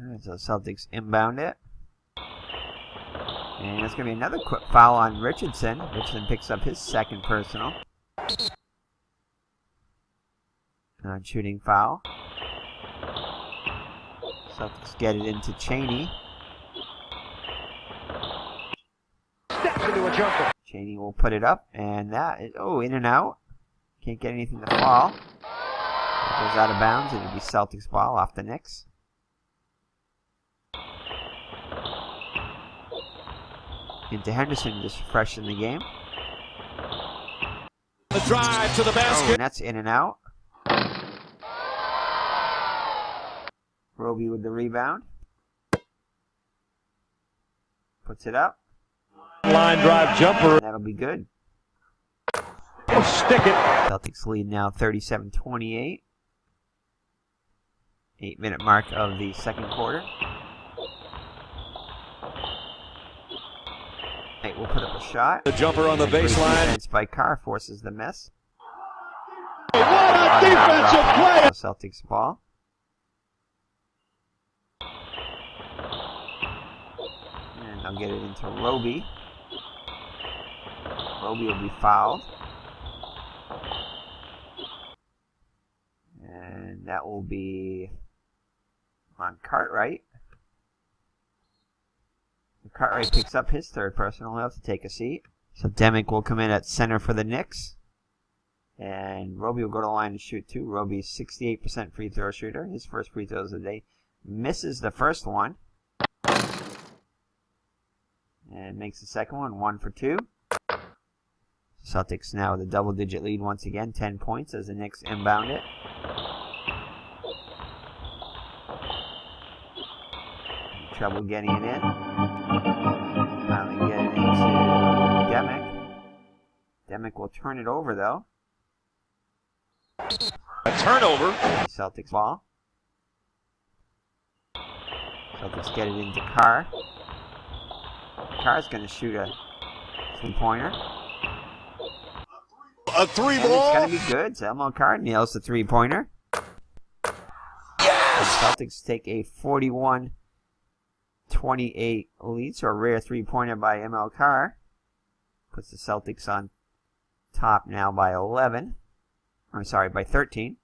All right, so the Celtics inbound it. And it's going to be another quick foul on Richardson. Richardson picks up his second personal. Non-shooting foul. Celtics get it into Chaney. Steps into a jumper. Chaney will put it up, and that is, in and out. Can't get anything to fall. It goes out of bounds. It'll be Celtics ball off the Knicks. Into Henderson, just fresh in the game. The drive to the basket. And that's in and out. Roby with the rebound. Puts it up. Line drive jumper. That'll be good. Stick it. Celtics lead now 37-28. 8-minute mark of the second quarter. Knight will put up a shot. The jumper on the baseline. Defense by Carr forces the miss. What a defensive play! Celtics ball. And they'll get it into Roby. Roby will be fouled. And that will be on Cartwright. Cartwright picks up his third personal. He'll have to take a seat. So Demick will come in at center for the Knicks. And Roby will go to the line and shoot two. Roby's 68% free throw shooter. His first free throws of the day. Misses the first one. And makes the second one. 1 for 2. Celtics now with a double-digit lead once again. 10 points as the Knicks inbound it. Trouble getting it in. Finally get it into Demick. Demick will turn it over though. A turnover. Celtics ball. Celtics get it into Carr. Carr's going to shoot a three-pointer. A three And ball. it's going to be good. Selmo Carr nails the three-pointer. Yes! The Celtics take a 41-28 lead, so a rare three-pointer by ML Carr. Puts the Celtics on top now by 11. I'm sorry, by 13.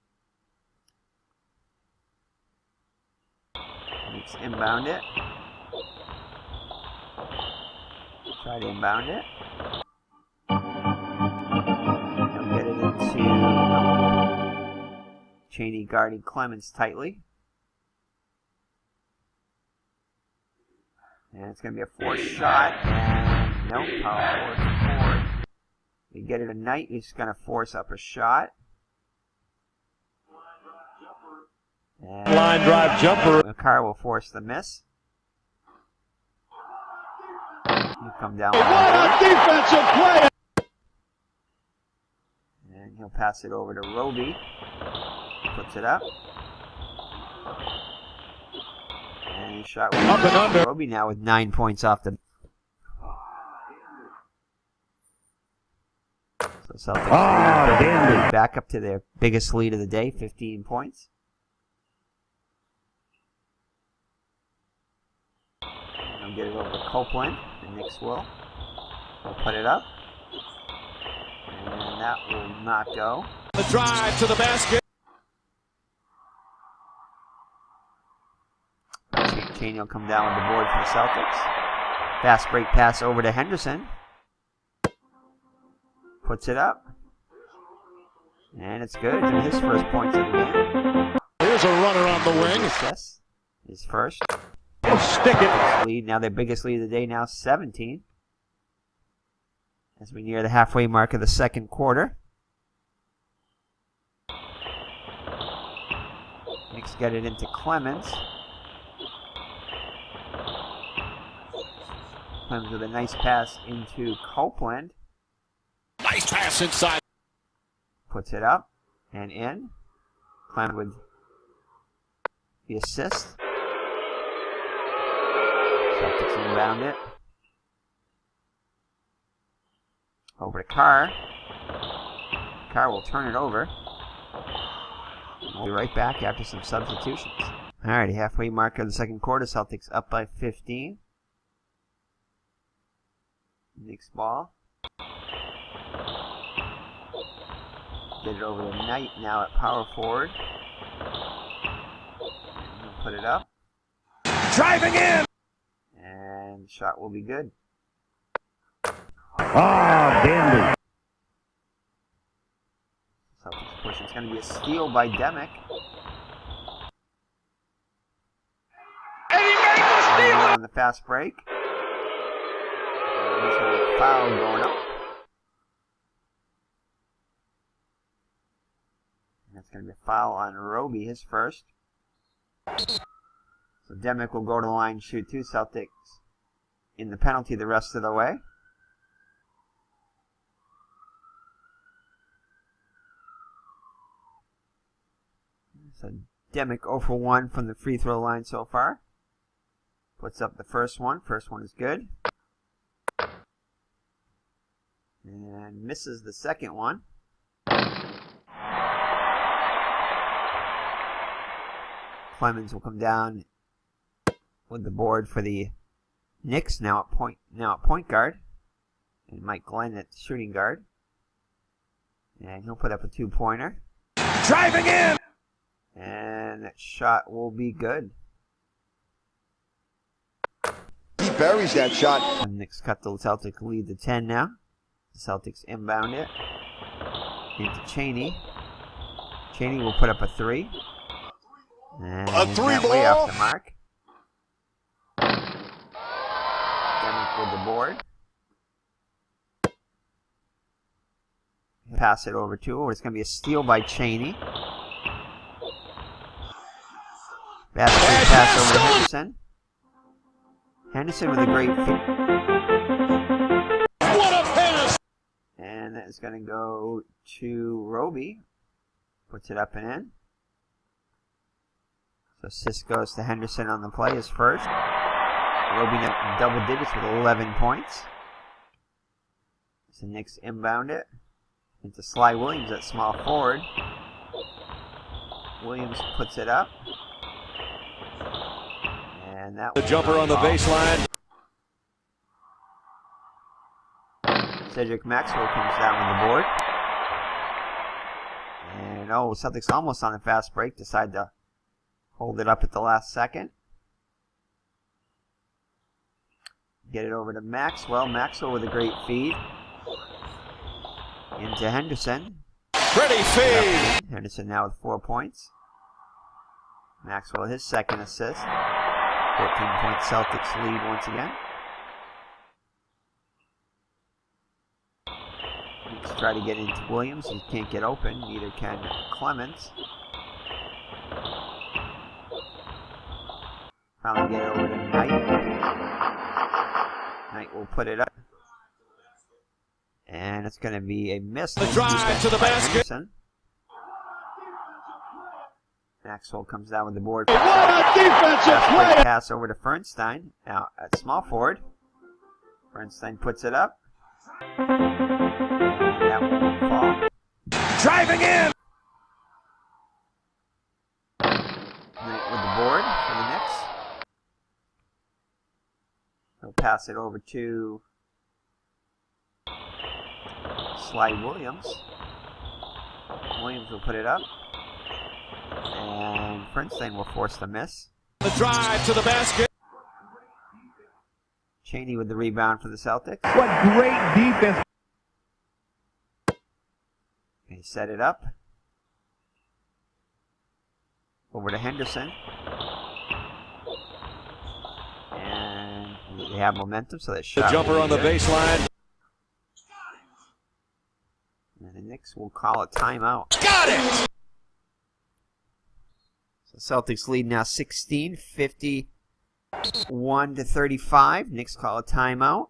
Knicks inbound it. Try to inbound it. They'll get it into Chaney guarding Clemens tightly. And it's going to be a forced shot. And nope, power forward. We get it to Knight, who's going to force up a shot. And Line drive jumper. Carr will force the miss. He'll come down. What a defensive play! And he'll pass it over to Roby. Puts it up. And his shot was Up and under. Roby now with 9 points off the. So Celtics back up to their biggest lead of the day, 15 points. And they'll get it over to Copeland. The Knicks will. They'll put it up. And that will not go. The drive to the basket. Chaney will come down with the board for the Celtics. Fast break pass over to Henderson. Puts it up. And it's good. It's his first points of the game. Here's a runner on the wing. Assist. His first. Stick it. Lead, now their biggest lead of the day, now 17. As we near the halfway mark of the second quarter. Knicks get it into Clemens. Clemens with a nice pass into Copeland. Nice pass inside. Puts it up and in. Clemens with the assist. Celtics inbound it. Over to Carr. Carr will turn it over. We'll be right back after some substitutions. Alrighty, halfway mark of the second quarter. Celtics up by 15. Knicks ball. Get it over to Knight now at power forward. And he'll put it up. Driving in! And the shot will be good. Ah, dandy. Celtics push. It's going to be a steal by Demick. And he made the steal! On the fast break. And there's going to be a foul going up. And that's going to be a foul on Roby, his first. So Demick will go to the line and shoot 2. Celtics in the penalty the rest of the way. So Demick 0 for 1 from the free throw line so far. Puts up the first one. First one is good. And misses the second one. Clemens will come down with the board for the Knicks, now at point guard. And Mike Glenn at shooting guard. And he'll put up a 2-pointer. Driving in! And that shot will be good. He buries that shot. The Knicks cut the Celtics lead to 10 now. The Celtics inbound it into Chaney. Chaney will put up a 3. And A he's 3 that way ball. off the mark. Demick with the board. Pass it over to her. It's going to be a steal by Chaney. Basket pass over to Henderson. Henderson with a great feed. What a pass! And that is going to go to Roby. Puts it up and in. So assist goes to Henderson on the play, his first. Roby now double digits with 11 points. So Knicks inbound it into Sly Williams at small forward. Williams puts it up. And that The jumper on the baseline. Cedric Maxwell comes down with the board. And Celtics almost on a fast break. Decide to hold it up at the last second. Get it over to Maxwell. Maxwell with a great feed. Into Henderson. Pretty feed. Henderson now with 4 points. Maxwell his second assist. 14-point Celtics lead once again. Let's try to get into Williams. He can't get open. Neither can Clemens. Finally get it over to Knight. Knight will put it up. And it's going to be a miss. The drive to the basket. Henderson. Maxwell comes down with the board. What a defensive play! Pass over to Fernstein. Now at small forward. Fernstein puts it up. And that won't fall. Driving in! Knight with the board for the Knicks. He'll pass it over to Sly Williams. Williams will put it up. And Fernstein will force the miss. The drive to the basket. Chaney with the rebound for the Celtics. What great defense! He set it up. Over to Henderson. And they have momentum, so that The shot. jumper on the baseline. And the Knicks will call a timeout. Got it! So Celtics lead now 16, 51 to 35. Knicks call a timeout.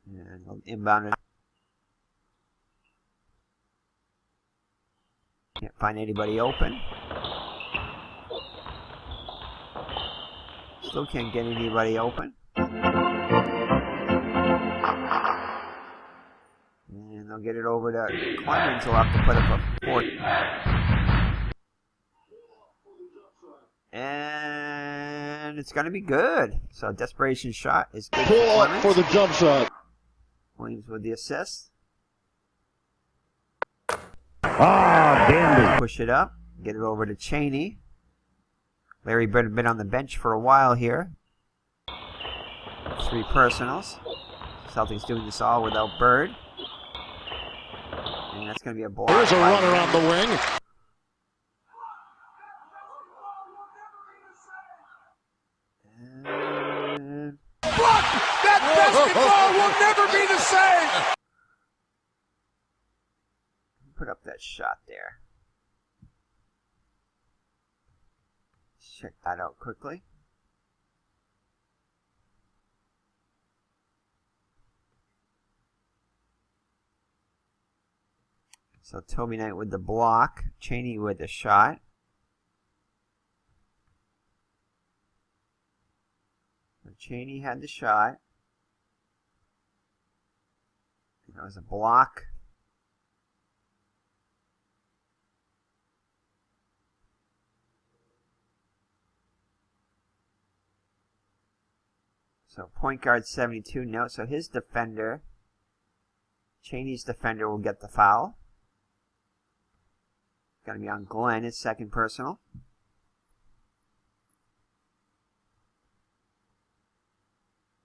And they'll inbound it. Can't find anybody open. Still can't get anybody open. And they'll get it over to Clemens, who'll have to put up a 4. And it's going to be good. So desperation shot is good. Pull up for the jump shot. Williams with the assist. Ah, dandy. Push it up. Get it over to Cheney. Larry Bird had been on the bench for a while here. 3 personals. Celtics doing this all without Bird. And that's going to be a block. Here's a runner on the wing. And Block! That basketball will never be the same! put up that shot there. Check that out quickly. So Toby Knight with the block, Cheney with the shot. So Cheney had the shot. There was a block. So point guard 72 now. So his defender, Cheney's defender, will get the foul. Going to be on Glenn, his second personal.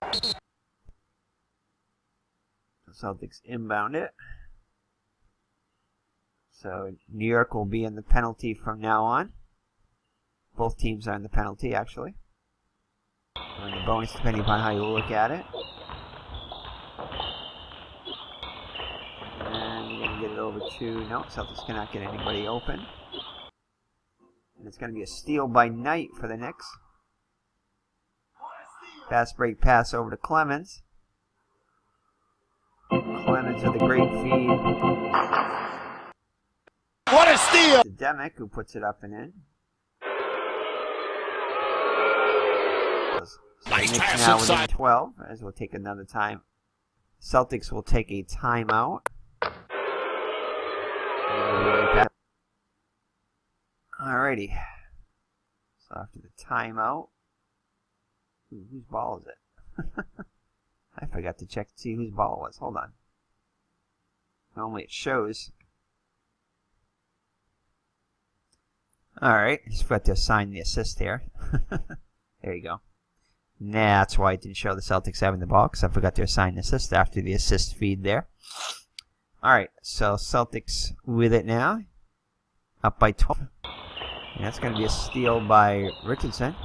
The Celtics inbound it. So New York will be in the penalty from now on. Both teams are in the penalty, actually. Or in the bonus, depending upon how you look at it. And you're going to get it over to... No, Celtics cannot get anybody open. And it's going to be a steal by Knight for the Knicks. Fast break pass over to Clemens. Clemens with a great feed. What a steal! To Demick, who puts it up and in. So Nice Knicks pass now within inside. 12, as we'll take another time. Celtics will take a timeout. Alrighty. So after the timeout, whose ball is it? I forgot to check to see whose ball it was. Hold on. Normally it shows. Alright, just forgot to assign the assist here. There you go. That's why it didn't show the Celtics having the ball, because I forgot to assign the assist after the assist feed there. Alright, so Celtics with it now. Up by 12. And that's going to be a steal by Richardson.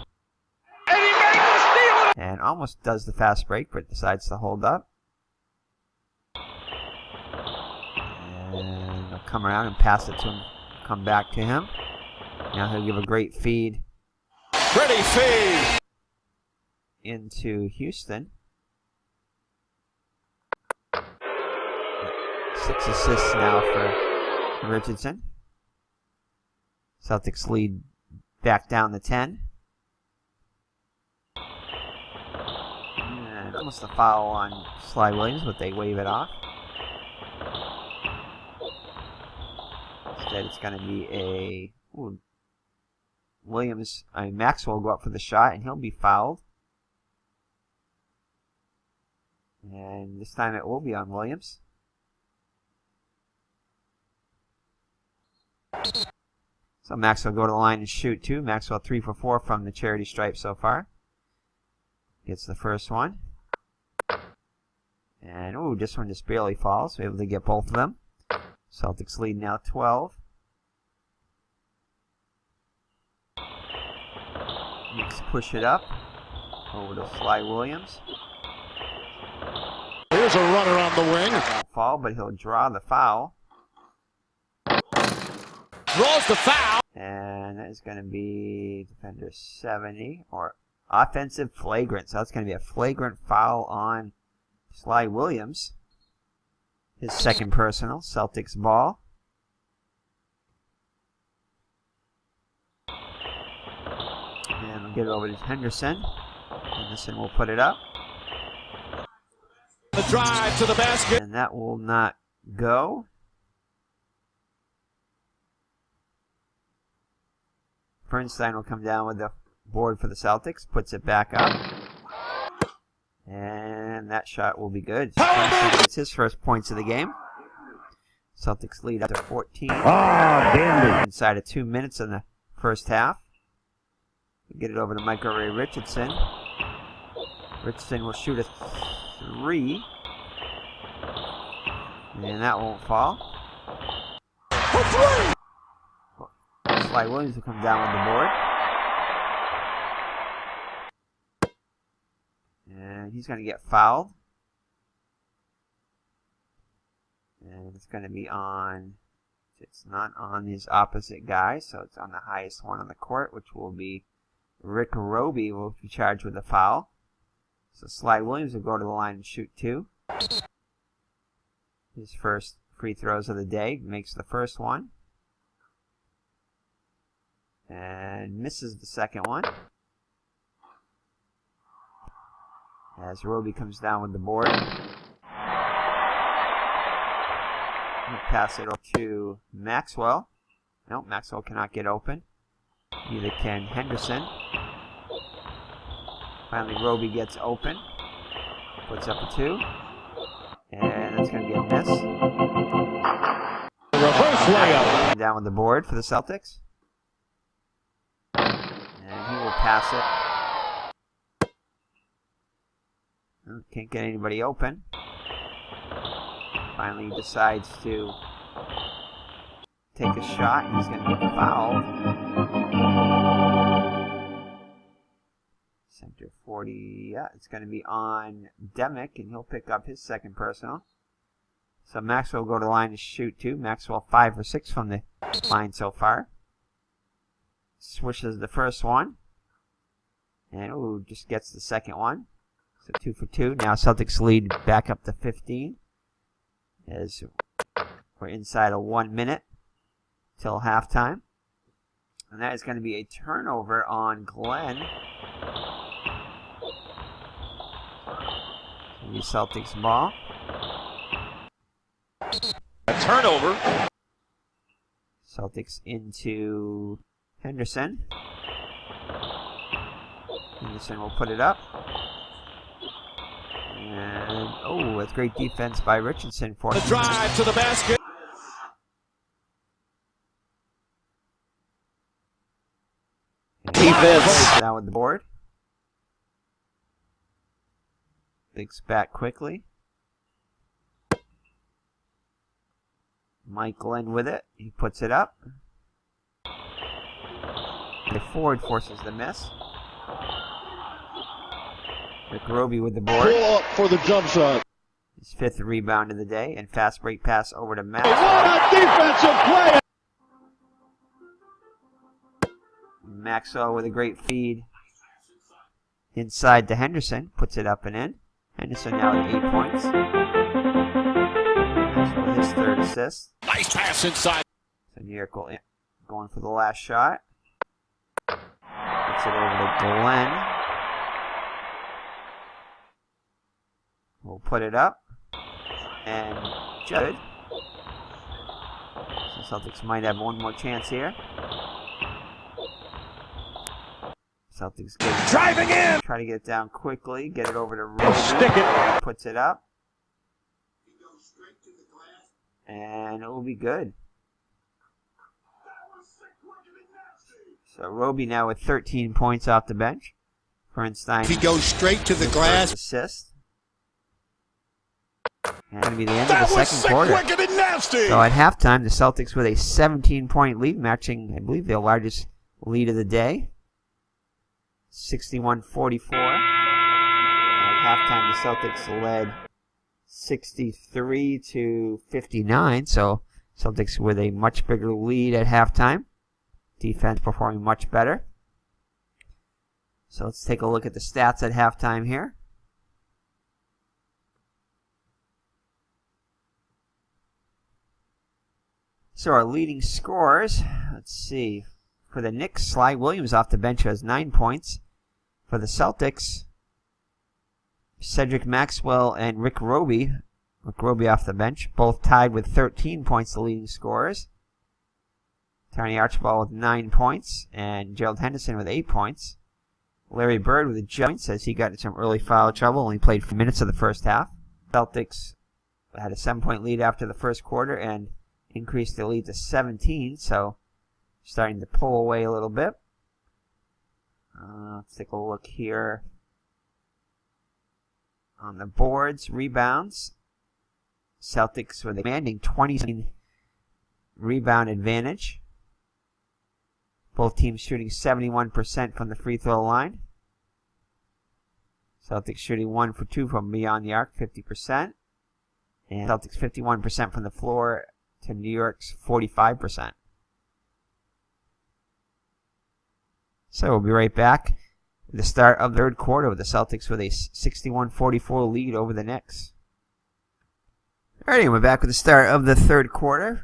And he made the steal! And almost does the fast break, but decides to hold up. And they'll come around and pass it to him. Come back to him. Now he'll give a great feed. Pretty feed! Into Houston. 6 assists now for Richardson. Celtics lead back down to 10. And almost a foul on Sly Williams, but they wave it off. Instead, it's going to be a... Ooh, Maxwell will go up for the shot, and he'll be fouled. And this time it will be on Williams. So Maxwell will go to the line and shoot too. Maxwell 3 for 4 from the charity stripe so far. Gets the first one. And ooh, this one just barely falls. We're able to get both of them. Celtics lead now 12. Knicks push it up. Over to Sly Williams. Here's a runner on the wing. Won't fall, but he'll draw the foul. Draws the foul. And that is going to be defender 70, or offensive flagrant. So that's going to be a flagrant foul on Sly Williams. His second personal, Celtics ball. And we'll get it over to Henderson. Henderson will put it up. The drive to the basket. And that will not go. Bernstein will come down with the board for the Celtics. Puts it back up. And that shot will be good. Bernstein gets his first points of the game. Celtics lead up to 14. Dandy. Inside of 2 minutes in the first half. We get it over to Michael Ray Richardson. Richardson will shoot a 3. And that won't fall. Sly Williams will come down with the board. And he's going to get fouled. And it's going to be on, it's not on his opposite guy, so it's on the highest one on the court, which will be Rick Roby will be charged with a foul. So Sly Williams will go to the line and shoot 2. His first free throws of the day, makes the first one. And misses the second one. As Roby comes down with the board. He'll pass it to Maxwell. No, Maxwell cannot get open. Neither can Henderson. Finally, Roby gets open. Puts up a 2. And that's going to be a miss. Reverse layup. Down with the board for the Celtics. And he will pass it. Can't get anybody open. Finally decides to take a shot. He's going to get fouled. Center 40. Yeah, it's going to be on Demick, and he'll pick up his second personal. So Maxwell will go to the line to shoot 2. Maxwell 5 for 6 from the line so far. Swishes the first one. And just gets the second one. So 2 for 2. Now Celtics lead back up to 15. As we're inside of 1 minute till halftime. And that is going to be a turnover on Glenn. The Celtics ball. A turnover. Celtics into Henderson. Henderson will put it up. And, that's great defense by Richardson for The drive to the basket. Defense. Down with the board. Bigs back quickly. Mike Glenn with it. He puts it up. The forward forces the miss. Rick Roby with the board. Pull up for the jump shot. His 5th rebound of the day. And fast break pass over to What Maxwell. a defensive play! Maxwell with a great feed. Inside to Henderson. Puts it up and in. Henderson now at 8 points. Maxwell his 3rd assist. Nice pass inside. So New York will going for the last shot. Gets it over to Glenn. We'll put it up. And good. So Celtics might have one more chance here. Celtics get it. Driving in. Try to get it down quickly. Get it over to Roby. Stick it. Puts it up. And it will be good. So Roby now with 13 points off the bench. Bernstein. He goes straight to the glass. Assist. And it's going to be the end of the second quarter. Wicked and nasty. So at halftime, the Celtics with a 17-point lead, matching, I believe, their largest lead of the day. 61-44. At halftime, the Celtics led 63-59. So Celtics with a much bigger lead at halftime. Defense performing much better. So let's take a look at the stats at halftime here. So our leading scorers, let's see. For the Knicks, Sly Williams off the bench has 9 points. For the Celtics, Cedric Maxwell and Rick Roby. Rick Roby off the bench, both tied with 13 points, the leading scorers. Tony Archibald with 9 points, and Gerald Henderson with 8 points. Larry Bird with a points as he got into some early foul trouble, only played 4 minutes of the first half. Celtics had a 7-point lead after the first quarter and increased the lead to 17, so starting to pull away a little bit. Let's take a look here on the boards. Rebounds. Celtics with a commanding 20 rebound advantage. Both teams shooting 71% from the free throw line. Celtics shooting 1 for 2 from beyond the arc, 50%. And Celtics 51% from the floor to New York's 45%. So we'll be right back at the start of the third quarter with the Celtics with a 61-44 lead over the Knicks. Alrighty, we're back with the start of the third quarter.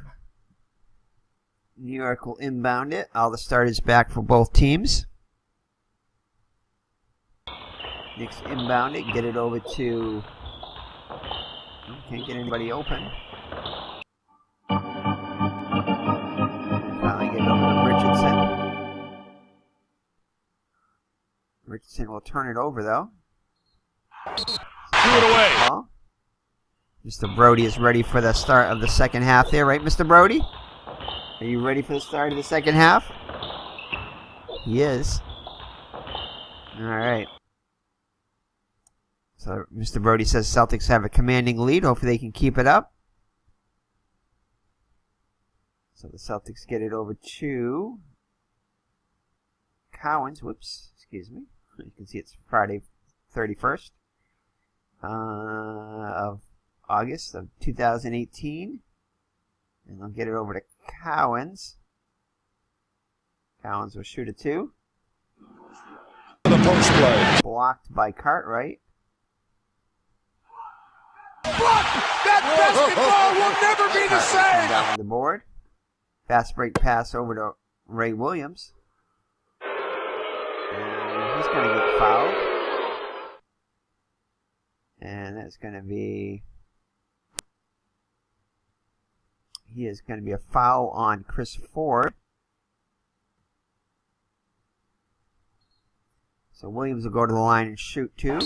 New York will inbound it. All the starters back for both teams. Knicks inbound it, get it over to... Can't get anybody open. Finally get it over to Richardson. Richardson will turn it over, though. Threw it away. Ball. Mr. Brody is ready for the start of the second half there, right, Mr. Brody? Are you ready for the start of the second half? He is. All right. So Mr. Brody says Celtics have a commanding lead. Hopefully they can keep it up. So the Celtics get it over to Cowens. Whoops, excuse me. You can see it's Friday 31st of August of 2018. And they'll get it over to Cowens. Cowens will shoot a 2. The post play. Blocked by Cartwright. That basketball will never be the same. Down the board. Fast break pass over to Ray Williams. And he's going to get fouled. And that's going to be... He is going to be a foul on Chris Ford. So Williams will go to the line and shoot 2.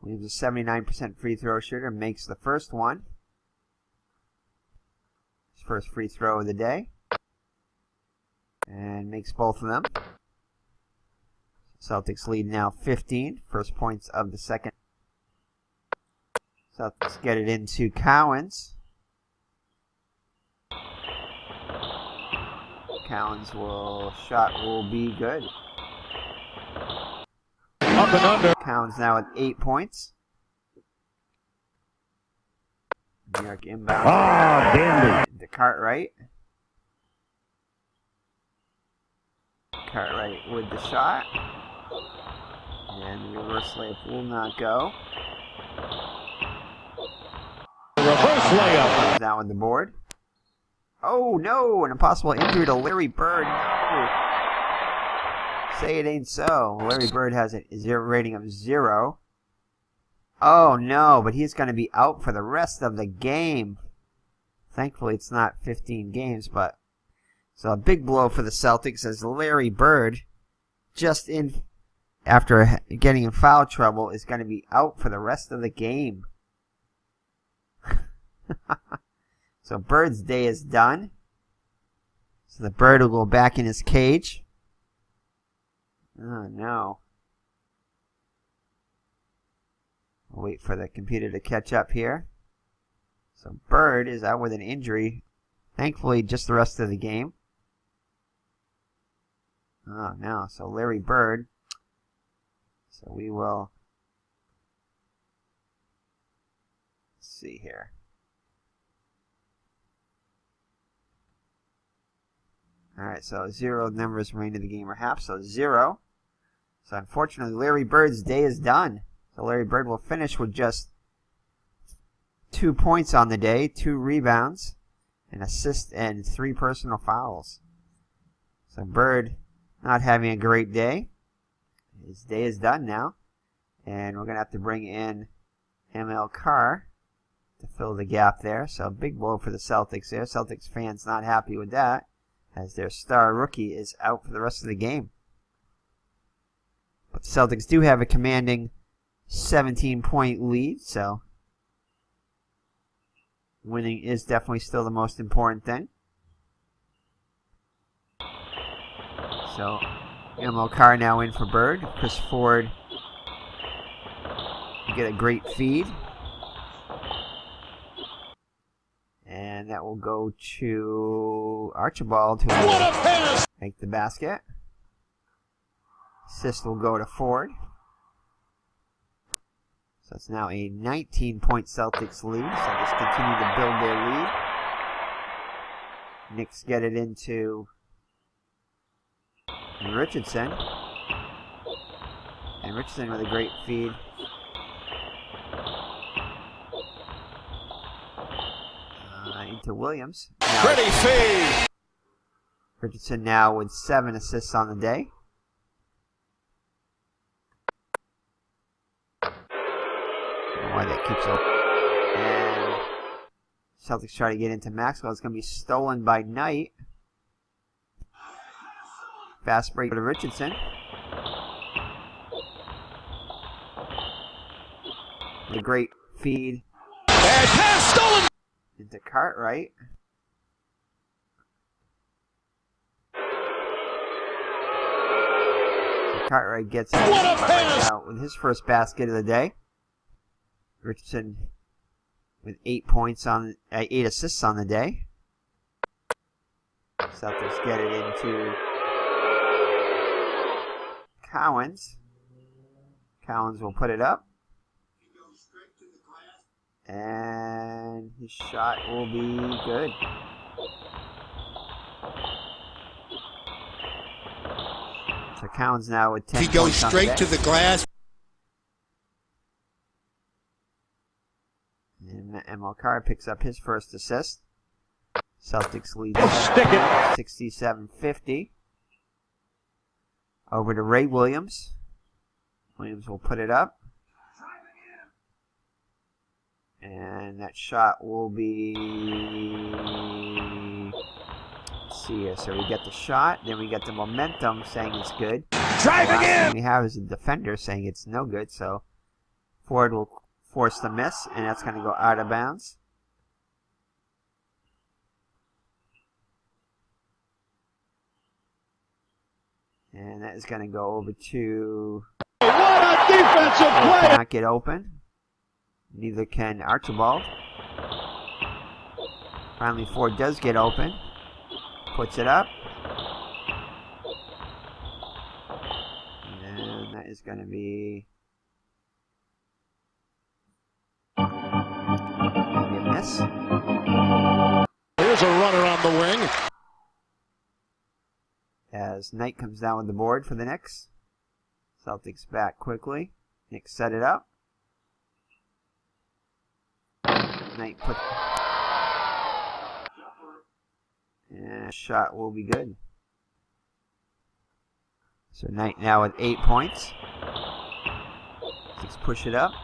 Williams is a 79% free throw shooter, makes the first one. His first free throw of the day. And makes both of them. Celtics lead now 15. First points of the second. Celtics get it into Cowens. Cowens shot will be good. Up and under. Cowens now with 8 points. New York inbound. Ah, dandy. Into Cartwright. Cartwright with the shot. And the reverse layup will not go. Reverse layup. Down with the board. Oh no, an impossible injury to Larry Bird. No. Say it ain't so. Larry Bird has a rating of 0. Oh no, but he's going to be out for the rest of the game. Thankfully it's not 15 games, but... So a big blow for the Celtics as Larry Bird, just in after getting in foul trouble, is going to be out for the rest of the game. So Bird's day is done. So the Bird will go back in his cage. Oh no. I'll wait for the computer to catch up here. So Bird is out with an injury. Thankfully just the rest of the game. Oh no, so Larry Bird. So we will... Let's see here. Alright, so 0 numbers remain in the game or half, so 0. So unfortunately, Larry Bird's day is done. So Larry Bird will finish with just 2 points on the day, 2 rebounds, an assist, and 3 personal fouls. So Bird not having a great day. His day is done now. And we're going to have to bring in ML Carr to fill the gap there. So big blow for the Celtics there. Celtics fans not happy with that, as their star rookie is out for the rest of the game. But the Celtics do have a commanding 17-point lead, so winning is definitely still the most important thing. So ML Carr now in for Bird. Chris Ford get a great feed. And that will go to Archibald, who will make the basket. Assist will go to Ford. So it's now a 19-point Celtics lead. Celtics continue to build their lead. Knicks get it into Richardson. And Richardson with a great feed. Into Williams. Pretty feed. Richardson now with 7 assists on the day. I don't know why that keeps open. And Celtics try to get into Maxwell. It's going to be stolen by Knight. Fast break to Richardson. The great feed. And pass stolen. Into Cartwright. So Cartwright gets it out with his first basket of the day. Richardson with 8 points on 8 assists on the day. Celtics get it into Cowens. Cowens will put it up. And his shot will be good. So Cowens now with 10 points. He goes straight to the glass. And ML Carr picks up his first assist. Celtics lead 67-50. Over to Ray Williams. Williams will put it up. And that shot will be, let's see here. So we get the shot, then we get the momentum saying it's good. Drive again! We have is a defender saying it's no good, so Ford will force the miss, and that's going to go out of bounds. And that is going to go over to... What a defensive play! Cannot get open. Neither can Archibald. Finally, Ford does get open. Puts it up. And that is going to be a miss. Here's a runner on the wing. As Knight comes down with the board for the Knicks. Celtics back quickly. Knicks set it up. Knight put, and shot will be good. So Knight now with 8 points. Let's push it up.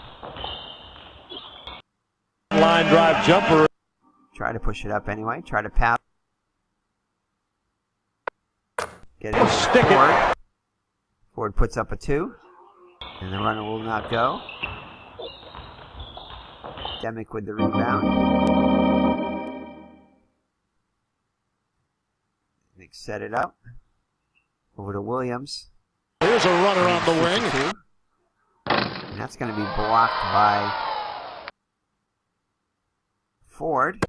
Line drive jumper. Try to push it up anyway. Try to pass. Get it. Stick Ford. it. Ford puts up a 2. And the runner will not go. Demick with the rebound. Knicks set it up. Over to Williams. Here's a runner on the wing. And that's going to be blocked by Ford.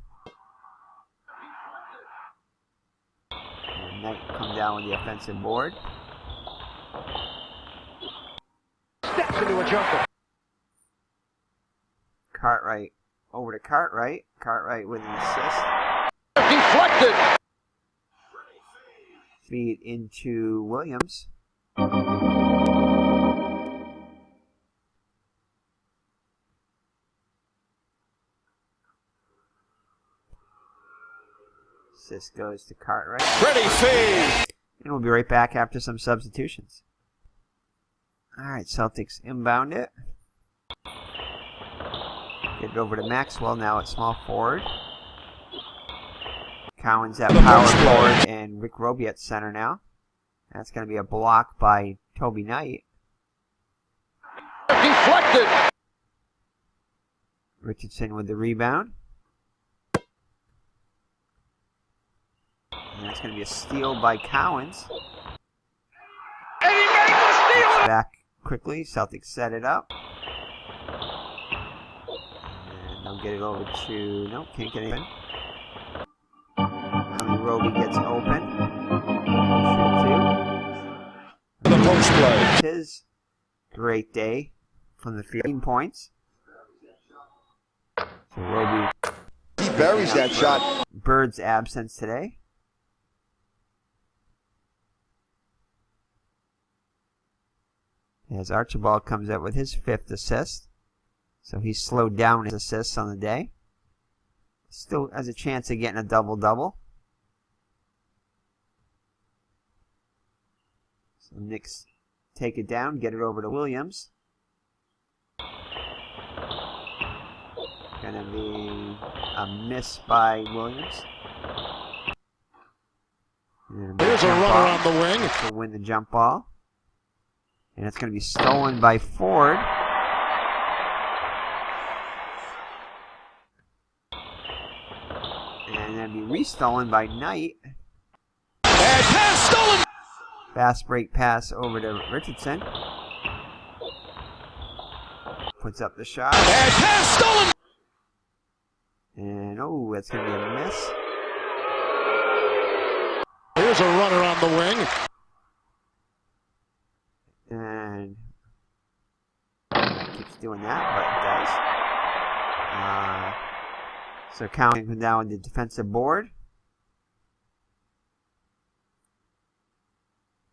And Knight come down with the offensive board. Steps into a jumper. Cartwright over to Cartwright. Cartwright with an assist. Deflected. Feed into Williams. Assist goes to Cartwright. Pretty feed. And we'll be right back after some substitutions. Alright, Celtics inbound it. Get it over to Maxwell, now at small forward. Cowan's at power forward, and Rick Roby at center now. That's going to be a block by Toby Knight. Deflected. Richardson with the rebound. And that's going to be a steal by Cowans. And he made the steal. Back quickly. Celtics set it up. And they'll get it over to... Nope, can't get anything. Roby gets open. Shoot two. The post play. His great day from the 15 points. So Roby... He buries that shot. Bird's absence today. As Archibald comes up with his 5th assist. So he slowed down his assists on the day. Still has a chance of getting a double-double. So Knicks take it down, get it over to Williams. Gonna be a miss by Williams. There's a runner on the wing. To win the jump ball. And it's going to be stolen by Ford. And then be re-stolen by Knight. And pass stolen. Fast break pass over to Richardson. Puts up the shot. And pass stolen. And oh, that's going to be a miss. Here's a runner on the wing. And keeps doing that, but it does. So counting down on the defensive board.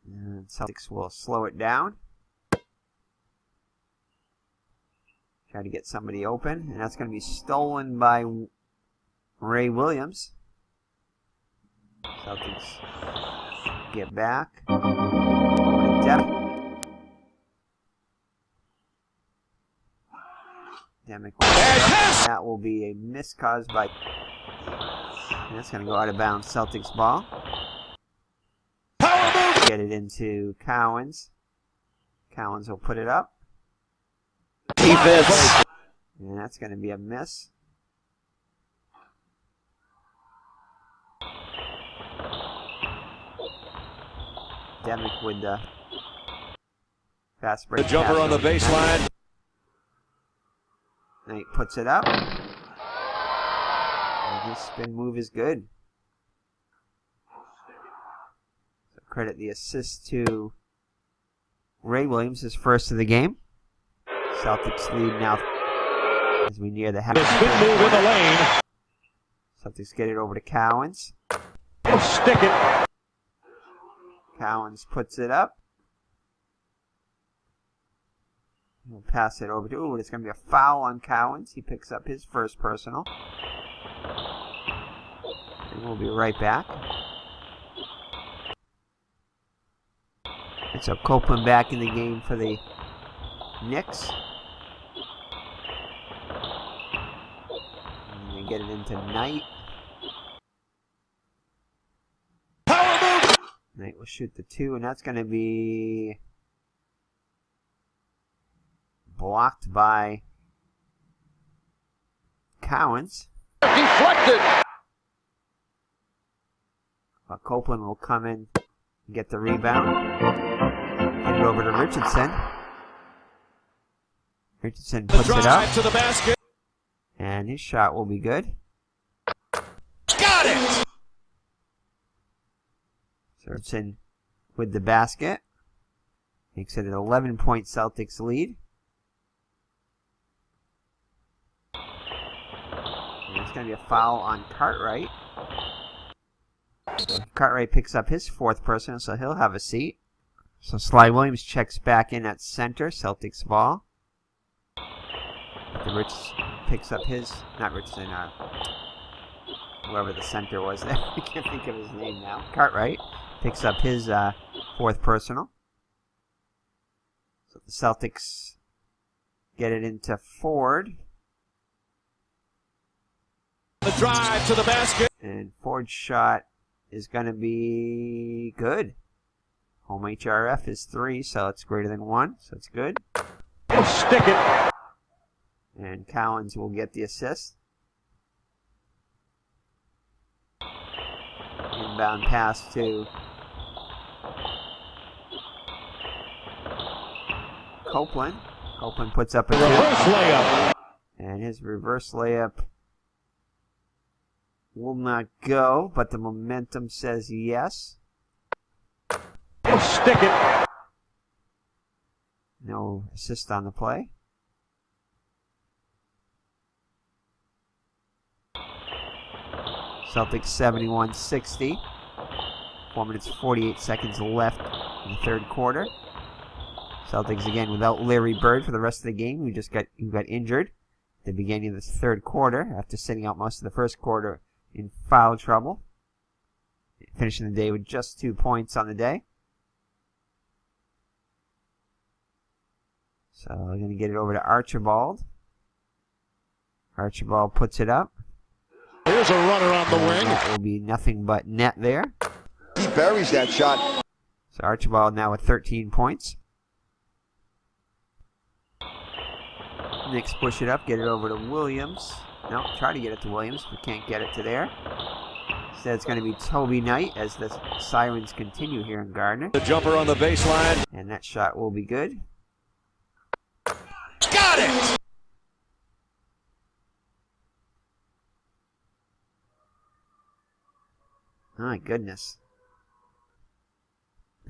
And Celtics will slow it down. Try to get somebody open. And that's going to be stolen by Ray Williams. Celtics get back. Demick. That will be a miss caused by... And that's going to go out of bounds. Celtics ball. Get it into Cowans. Cowans will put it up. Defense. And that's going to be a miss. Demick with the fast break. The jumper on the baseline. Knight puts it up. And his spin move is good. So credit the assist to Ray Williams, his first of the game. Celtics lead now as we near the half. Good move in the lane. Celtics get it over to Cowans. Stick it. Cowans puts it up. We'll pass it over to... Ooh, it's going to be a foul on Cowans. He picks up his first personal. And we'll be right back. And so Copeland back in the game for the Knicks. And they get it into Knight. Knight will shoot the 2, and that's going to be blocked by Cowans. Deflected. But Copeland will come in and get the rebound. Get it over to Richardson. Richardson puts it up. To the basket. And his shot will be good. Got it! So Richardson with the basket. Makes it an 11-point Celtics lead. And it's going to be a foul on Cartwright. So Cartwright picks up his 4th personal, so he'll have a seat. So Sly Williams checks back in at center, Celtics ball. Rich picks up his, not Richardson, whoever the center was there. I can't think of his name now. Cartwright picks up his 4th personal. So the Celtics get it into Ford. The drive to the basket. And Ford's shot is going to be good. Home HRF is 3, so it's greater than 1, so it's good. Stick it. And Collins will get the assist. Inbound pass to Copeland. Copeland puts up a Reverse layup. and his reverse layup will not go, but the momentum says yes. Stick it. No assist on the play. Celtics 71-60. 4 minutes 48 seconds left in the third quarter. Celtics again without Larry Bird for the rest of the game, who got injured at the beginning of the third quarter after sitting out most of the first quarter in foul trouble. Finishing the day with just 2 points on the day. So we're going to get it over to Archibald. Archibald puts it up. Here's a runner on the wing. That will be nothing but net there. He buries that shot. So Archibald now with 13 points. Knicks push it up, get it over to Williams. No, try to get it to Williams, but can't get it to there. Instead it's going to be Toby Knight as the sirens continue here in Gardner. The jumper on the baseline. And that shot will be good. Got it! My goodness.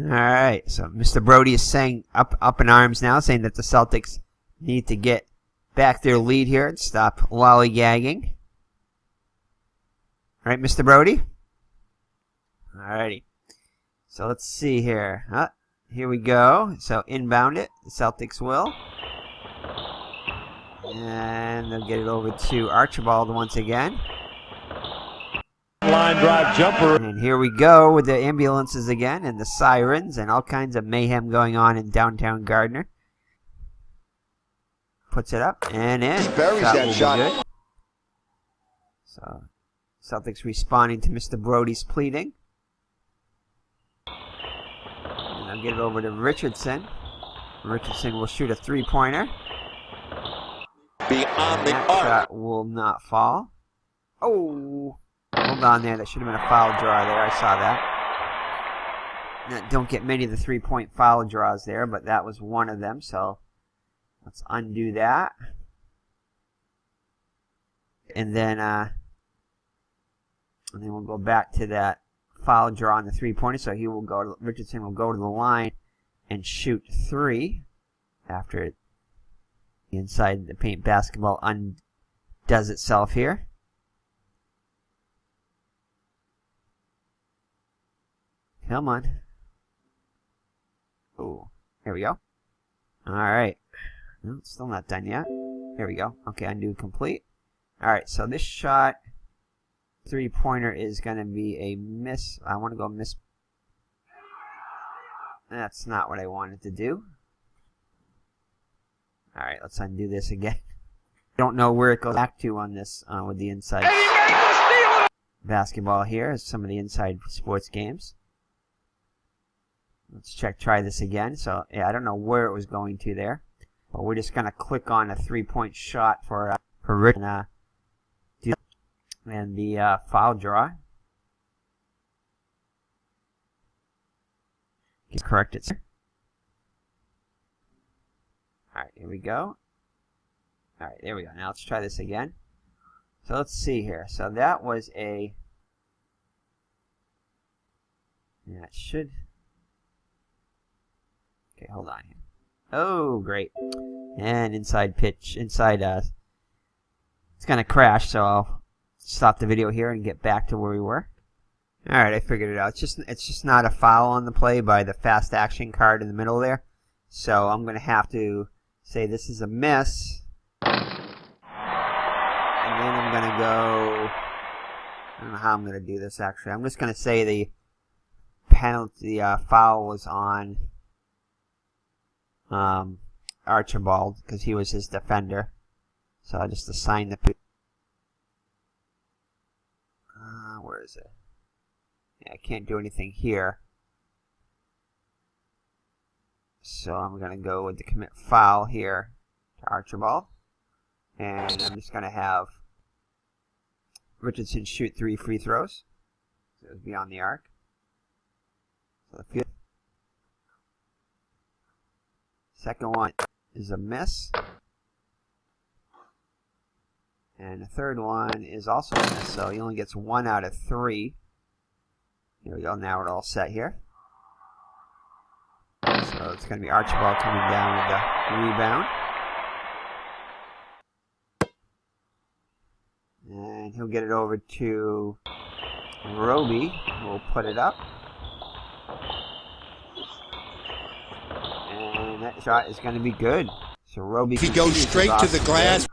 All right, so Mr. Brody is saying up in arms now, saying that the Celtics need to get back their lead here and stop lollygagging. All right, Mr. Brody. All righty. So let's see here. Here we go. So inbound it. The Celtics will. And they'll get it over to Archibald once again. Line drive jumper. And here we go with the ambulances again and the sirens and all kinds of mayhem going on in downtown Gardner. Puts it up and in. He buries that shot. Good. So Celtics responding to Mr. Brody's pleading. And I'll get it over to Richardson. Richardson will shoot a three-pointer. Beyond the That arc. shot will not fall. Oh, hold on there. That should have been a foul draw there. I saw that. Now, don't get many of the three-point foul draws there, but that was one of them. So let's undo that. And then we'll go back to that foul draw on the three-pointer. So Richardson will go to the line and shoot 3 after it. Inside the paint basketball undoes itself here. Come on. Oh, here we go. All right. No, it's still not done yet. Here we go. Okay, undo complete. All right, so this shot, three-pointer is going to be a miss. I want to go miss. That's not what I wanted to do. All right, let's undo this again. Don't know where it goes back to on this with the inside basketball here, as some of the inside sports games. Let's try this again. So, yeah, I don't know where it was going to there. But we're just going to click on a three-point shot for Rick and the foul draw. Correct it, sir. Alright, here we go. Alright, there we go. Now let's try this again. So let's see here. So that was a... Yeah, it should... Okay, hold on here. Oh, great. And inside pitch. It's going to crash, so I'll stop the video here and get back to where we were. Alright, I figured it out. It's just not a foul on the play by the fast action card in the middle there. So I'm going to have to say this is a miss. And then I'm going to go... I don't know how I'm going to do this, actually. I'm just going to say the penalty foul was on Archibald because he was his defender. So I'll just assign the... where is it? Yeah, I can't do anything here. So I'm going to go with the commit foul here to Archibald. And I'm just going to have Richardson shoot 3 free throws. So it was beyond the arc. So the field. Second one is a miss. And the third one is also a miss. So he only gets 1 out of 3. Here we go. Now we're all set here. So it's going to be Archibald coming down with the rebound. And he'll get it over to Roby, who will put it up. And that shot is going to be good. So Roby goes straight to the glass.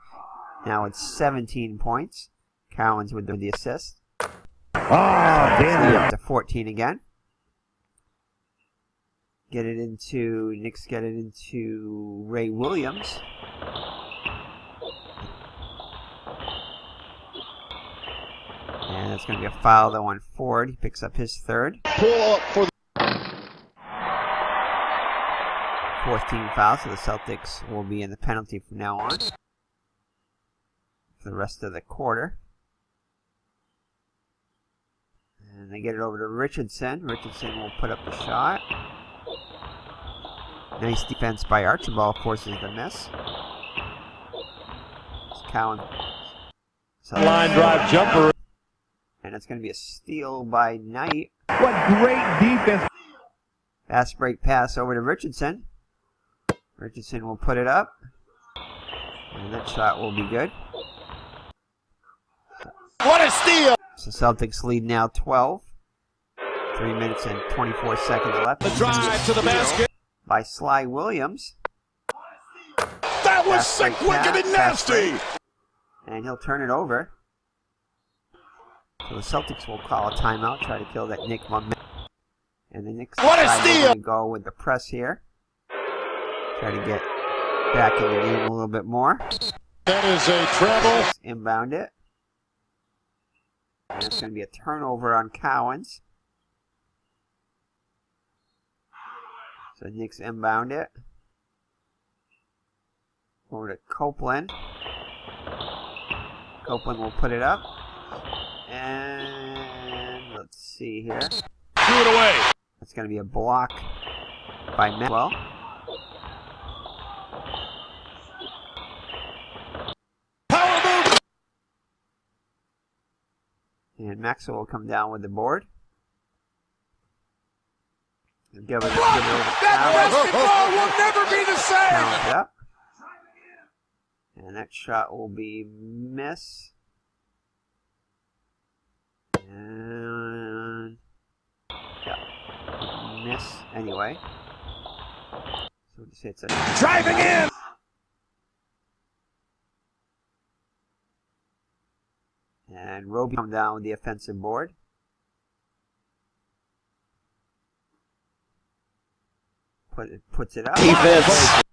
Now it's 17 points. Cowens with the assist. Damn Up to 14 again. Knicks get it into Ray Williams. And it's going to be a foul though on Ford. He picks up his third. Pull up for the 4th team foul, so the Celtics will be in the penalty from now on for the rest of the quarter. And they get it over to Richardson. Richardson will put up the shot. Nice defense by Archibald, forces the miss. It's Cowan. Line drive jumper. And it's going to be a steal by Knight. What great defense. Fast break pass over to Richardson. Richardson will put it up. And that shot will be good. what a steal! So Celtics lead now 12. 3 minutes and 24 seconds left. The drive to the basket. By Sly Williams. That was sick, wicked, and nasty. And he'll turn it over. So the Celtics will call a timeout, try to kill that Knick momentum. And the Knicks decide to go with the press here. Try to get back in the game a little bit more. That is a treble. Inbound it. And it's going to be a turnover on Cowens. So Knicks inbound it. Over to Copeland. Copeland will put it up. And let's see here. Threw it away. That's going to be a block by Maxwell. Power move. And Maxwell will come down with the board. And give it over to That basketball will never be the same. Count it up. And that shot will be miss. And yeah, miss anyway. So just hits it. Driving in. And Roby come down with the offensive board. Puts it up. Defense.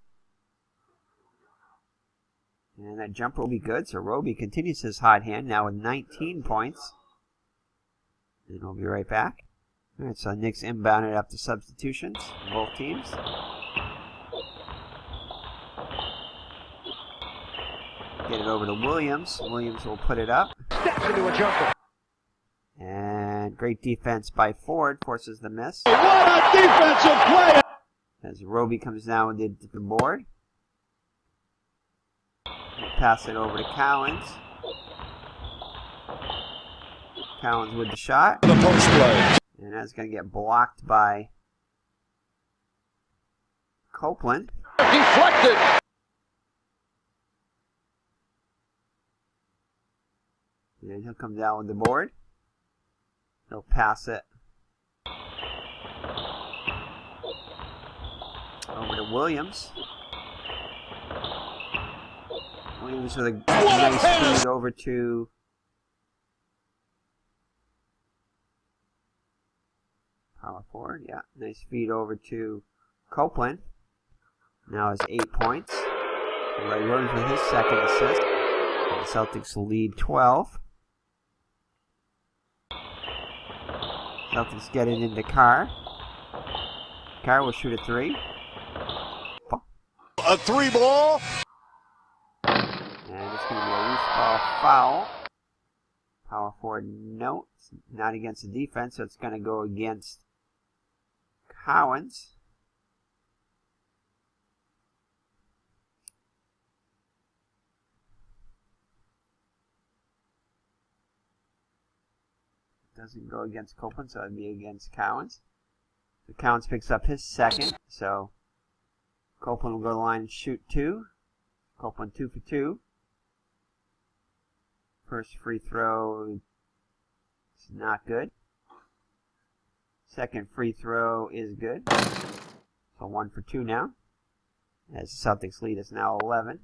And that jumper will be good. So Roby continues his hot hand now with 19 points. And we'll be right back. Alright, so Knicks inbounded after substitutions, both teams. Get it over to Williams. Williams will put it up. Steps into a jumper. And great defense by Ford, forces the miss. What a defensive play. As Roby comes down with the board. We'll pass it over to Cowens. Cowens with the shot. The post play. And that's going to get blocked by Copeland. Deflected. And he'll come down with the board. He'll pass it over to Williams. Williams with a nice feed over to power forward. Yeah, nice feed over to Copeland. now has 8 points. Ray Williams with his second assist. And the Celtics lead 12. Celtics get it into Carr. Carr will shoot a 3. A 3 ball. And it's going to be a loose ball foul. Power forward, no. It's not against the defense, so it's going to go against Cowens. Doesn't go against Copeland, so it'd be against Cowens. So Cowens picks up his second, so Copeland will go to the line and shoot 2. Copeland 2 for 2. First free throw is not good. Second free throw is good. So 1 for 2 now. As the Celtics lead is now 11.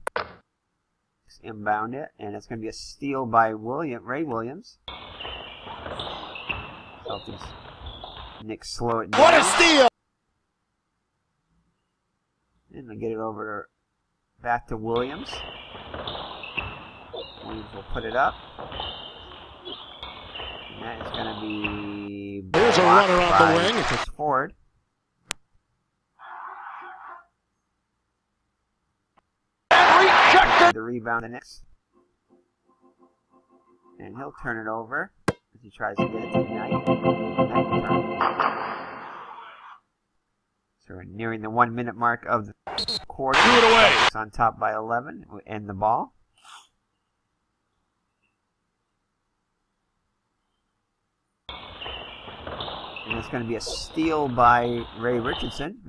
Inbound it, and it's going to be a steal by Ray Williams. Celtics. Knicks slow it down. What a steal! And they get it over back to Williams. Williams will put it up. And that is going to be... Here's a runner on the wing. Chris Ford. The rebound the Knicks. And he'll turn it over as he tries to get it to Knight. So we're nearing the 1 minute mark of the quarter. Threw it away. It's on top by 11. We'll end the ball. And it's going to be a steal by McCory Richardson.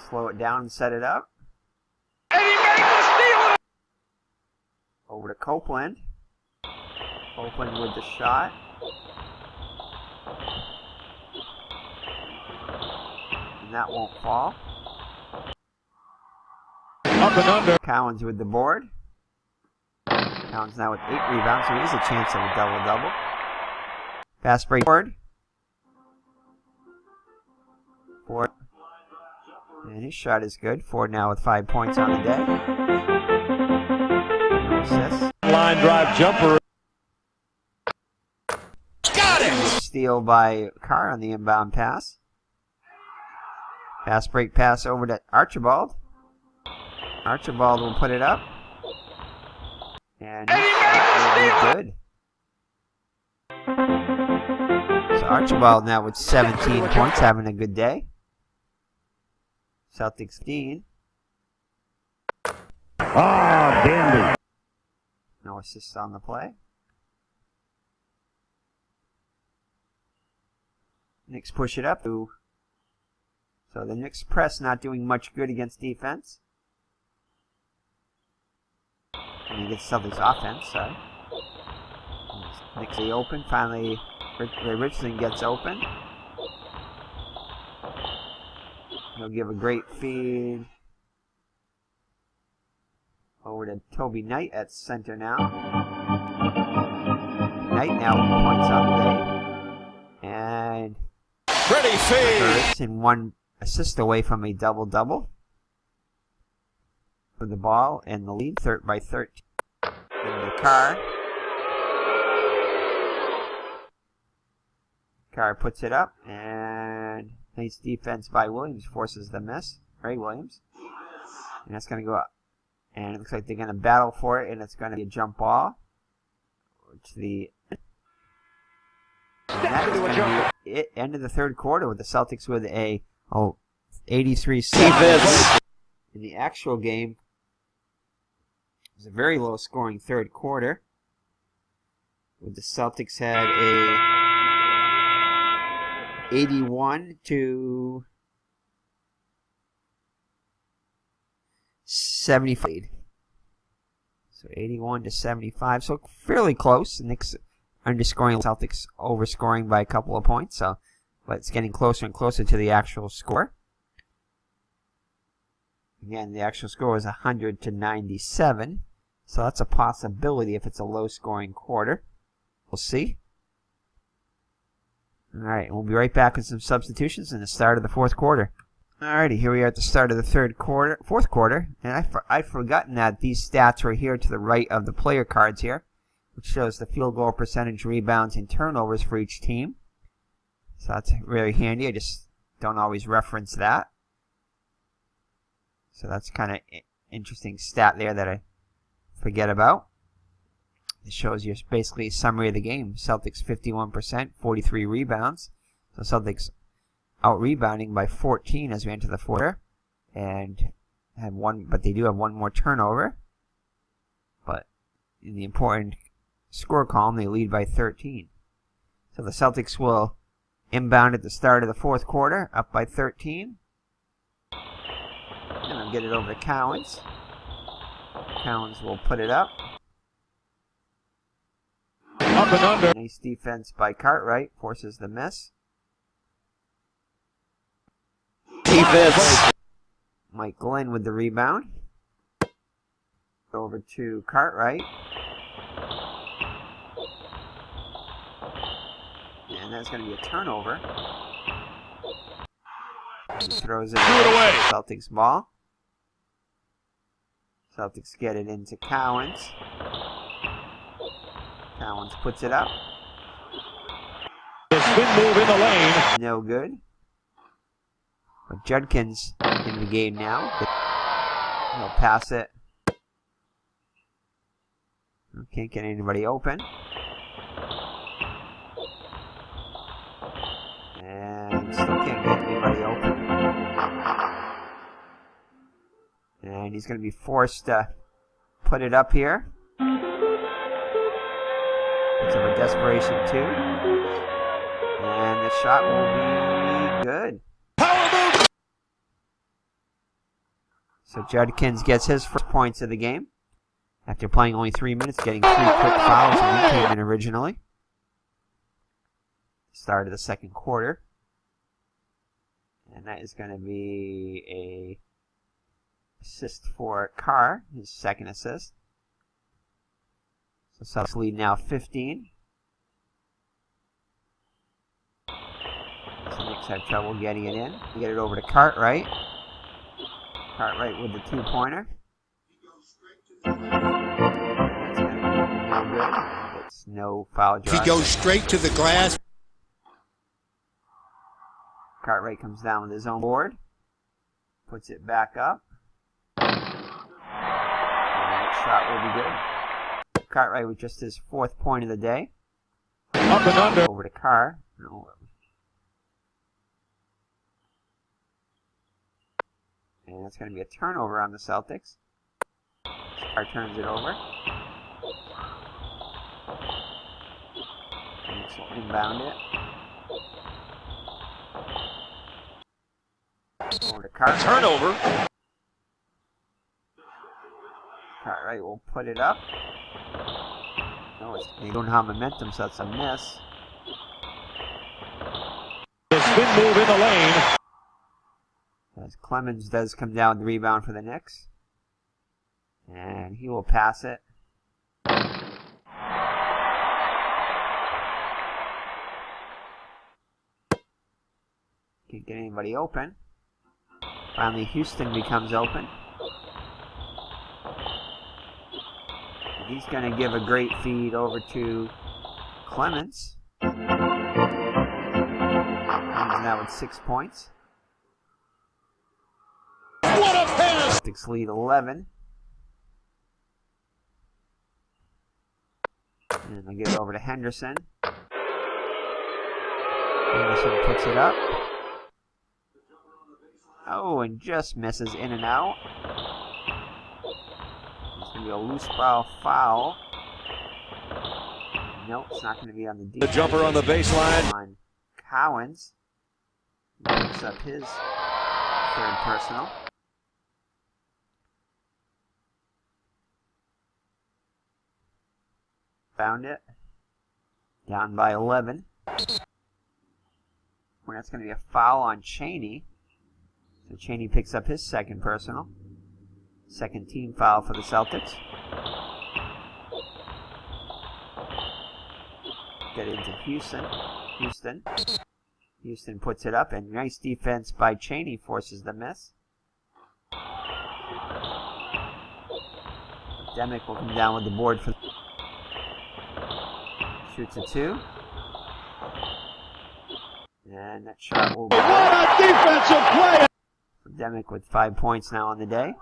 Slow it down and set it up. And he made the steal! Over to Copeland. Copeland with the shot. And that won't fall. Up and under. Cowens with the board. Cowens now with 8 rebounds, so he has a chance of a double-double. Fast break Ford. Ford. And his shot is good. Ford now with 5 points on the day. No assists. Line drive jumper. Got it! Steal by Carr on the inbound pass. Fast break pass over to Archibald. Archibald will put it up. And his shot will be good. So Archibald now with 17 points, having a good day. Celtics 15. Ah, dandy. No assists on the play. Knicks push it up. So the Knicks press not doing much good against defense. And against Celtics offense, sorry. Knicks open. Finally, Ray Richardson gets open. He'll give a great feed over to Toby Knight at center now. Knight now with points on the day. And Pretty feed. Richardson 1 assist away from a double-double. For the ball and the lead, by 13. Into Carr. Carr puts it up, and nice defense by Williams forces the miss. Ray Williams. And that's going to go up. And it looks like they're going to battle for it, and it's going to be a jump ball. To the... And that is going to be it. End of the third quarter with the Celtics with a 83-7. In the actual game, it was a very low-scoring third quarter. With the Celtics had a 81-75. So 81-75. So fairly close. The Knicks underscoring, Celtics overscoring by a couple of points. So, but it's getting closer and closer to the actual score. Again, the actual score was 100-97. So that's a possibility if it's a low-scoring quarter. We'll see. Alright, we'll be right back with some substitutions in the start of the fourth quarter. Alrighty, here we are at the start of the fourth quarter, and I'd forgotten that these stats were here to the right of the player cards here, which shows the field goal percentage, rebounds, and turnovers for each team. So that's really handy. I just don't always reference that. So that's kind of interesting stat there that I forget about. It shows you basically a summary of the game. Celtics 51%, 43 rebounds. So Celtics out rebounding by 14 as we enter the fourth, and have one, but they do have one more turnover. But in the important score column, they lead by 13. So the Celtics will inbound at the start of the fourth quarter, up by 13. And they'll get it over to Cowens. Cowens will put it up. Up and under. Nice defense by Cartwright, forces the miss. Defense. Mike Glenn with the rebound. Over to Cartwright. And that's going to be a turnover. He throws it away. Celtics ball. Celtics get it into Cowens. Cowens puts it up. The spin move in the lane. No good. But Judkins in the game now. He'll pass it. Can't get anybody open. And still can't get anybody open. And he's going to be forced to put it up here. It's of a desperation too. And the shot will be good. So Judkins gets his first points of the game. After playing only 3 minutes, getting 3 quick fouls when he came in originally. Start of the second quarter. And that is going to be a assist for Carr, his second assist. So Celtics lead now 15. So Knicks have trouble getting it in. We get it over to Cartwright. Cartwright with the two-pointer. That's going to be no good. It's no foul draw. He goes straight to the glass. Cartwright comes down with his own board. Puts it back up. And that shot will be good. Cartwright with just his fourth point of the day. Up and under. Over to Carr. No. And it's going to be a turnover on the Celtics. Carr turns it over. Knicks will inbound it. Over to Cartwright. Turnover. Cartwright will put it up. No, they don't have momentum, so it's a miss. The spin move in the lane. As Clemens does come down the rebound for the Knicks. And he will pass it. Can't get anybody open. Finally, Houston becomes open. He's going to give a great feed over to Clemens. Clemens now with 6 points. What a pass! Celtics lead 11. And they get it over to Henderson. Henderson puts it up. Oh, and just misses in and out. It's going to be a loose ball foul. Nope, it's not going to be on the defense. The jumper on the baseline. On Cowens. He picks up his third personal. Found it. Down by 11. Well, that's going to be a foul on Chaney. So Chaney picks up his second personal. Second team foul for the Celtics. Get into Houston. Houston puts it up, and nice defense by Cheney forces the miss. Demick will come down with the board for shoots a 2. And that shot will be What a defensive play! Demick with 5 points now on the day.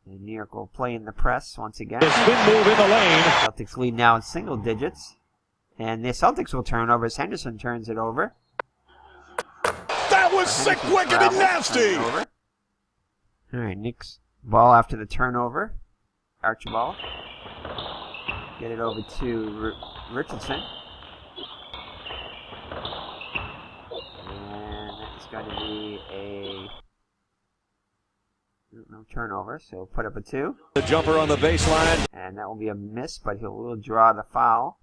And New York will play in the press once again. Spin move in the lane. Celtics lead now in single digits. And the Celtics will turn over as Henderson turns it over. That was sick, wicked, and nasty! Alright, Knicks ball after the turnover. Archibald. Get it over to Richardson. And that is going to be a no turnover, so put up a 2. The jumper on the baseline. And that will be a miss, but he'll draw the foul.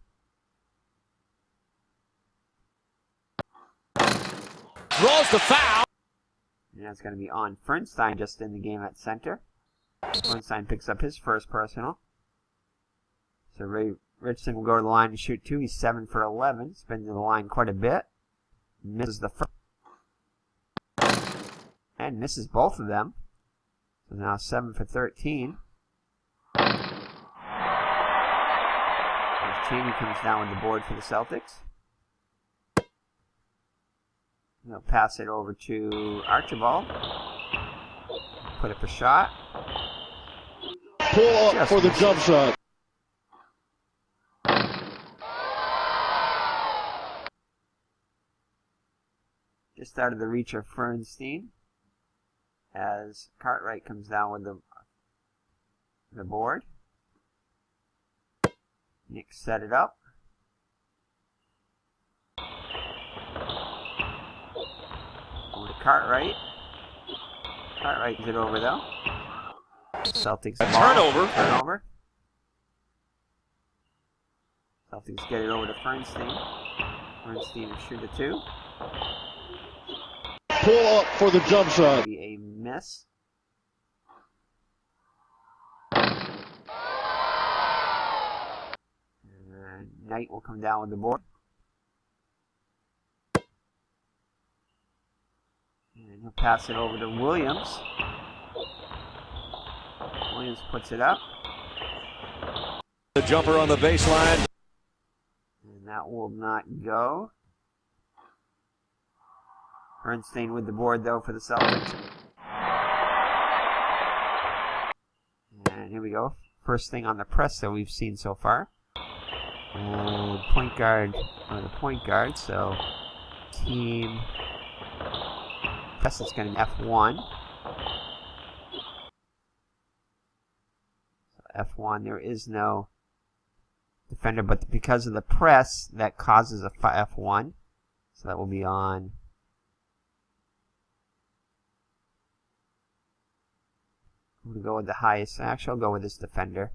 Draws the foul. And that's going to be on Fernstein, just in the game at center. Fernstein picks up his first personal. So Richardson will go to the line and shoot 2. He's 7 for 11. He's been to the line quite a bit. Misses the first. And misses both of them. So now 7 for 13. Cheney comes down with the board for the Celtics. He'll pass it over to Archibald. Put up a shot. Pull up for the jump shot. Just out of the reach of Fernstein. As Cartwright comes down with the board. Knicks set it up. Over to Cartwright. Cartwright gets it over though. Celtics ball. Turnover. Celtics get it over to Fernstein. Fernstein will shoot a 2. Pull up for the jump shot. Be a miss. And Knight will come down with the board. And he'll pass it over to Williams. Williams puts it up. The jumper on the baseline. And that will not go. Bernstein with the board, though, for the Celtics. And here we go. First thing on the press that we've seen so far. And point guard, or the point guard, so team press is going to be F1. So F1, there is no defender, but because of the press, that causes a F1. So that will be on. I'm going to go with the highest. Actually, I'll go with this defender.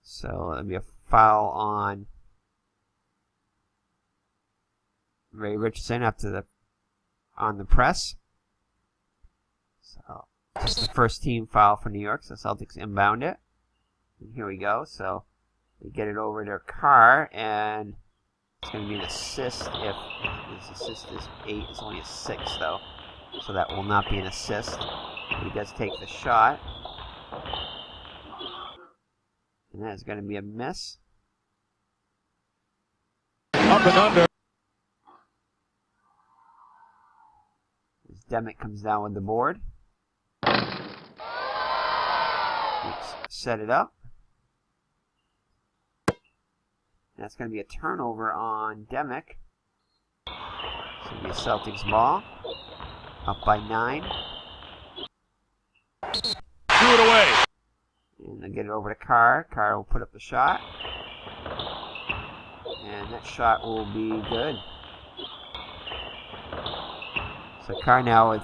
So it'll be a foul on Ray Richardson on the press. So just the first team foul for New York. So Celtics inbound it. And here we go. So we get it over to Carr, and it's going to be an assist. If his assist is 8, it's only a 6 though. So that will not be an assist. He does take the shot. And that is going to be a miss. Up and under. As Demick comes down with the board. Set it up. And that's going to be a turnover on Demick. It's going to be a Celtics ball. Up by 9. Threw it away. And they get it over to Carr. Carr will put up the shot. And that shot will be good. So Carr now with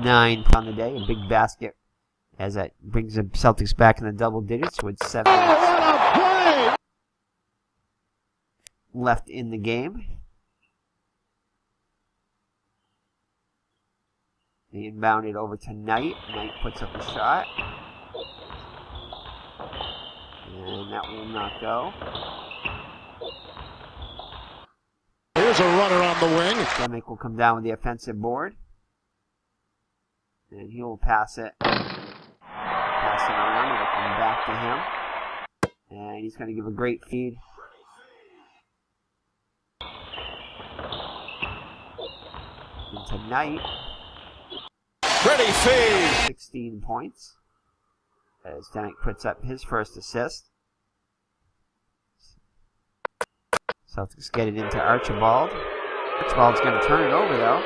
9 on the day. A big basket as that brings the Celtics back in the double digits with 7 left in the game. They inbound it over to Knight. Knight puts up a shot. And that will not go. Here's a runner on the wing. Demick will come down with the offensive board. And he will pass it. Pass it around. It'll come back to him. And he's going to give a great feed. Into Knight. Pretty feed. 16 points. As Demick puts up his first assist. Celtics get it into Archibald. Archibald's going to turn it over, though.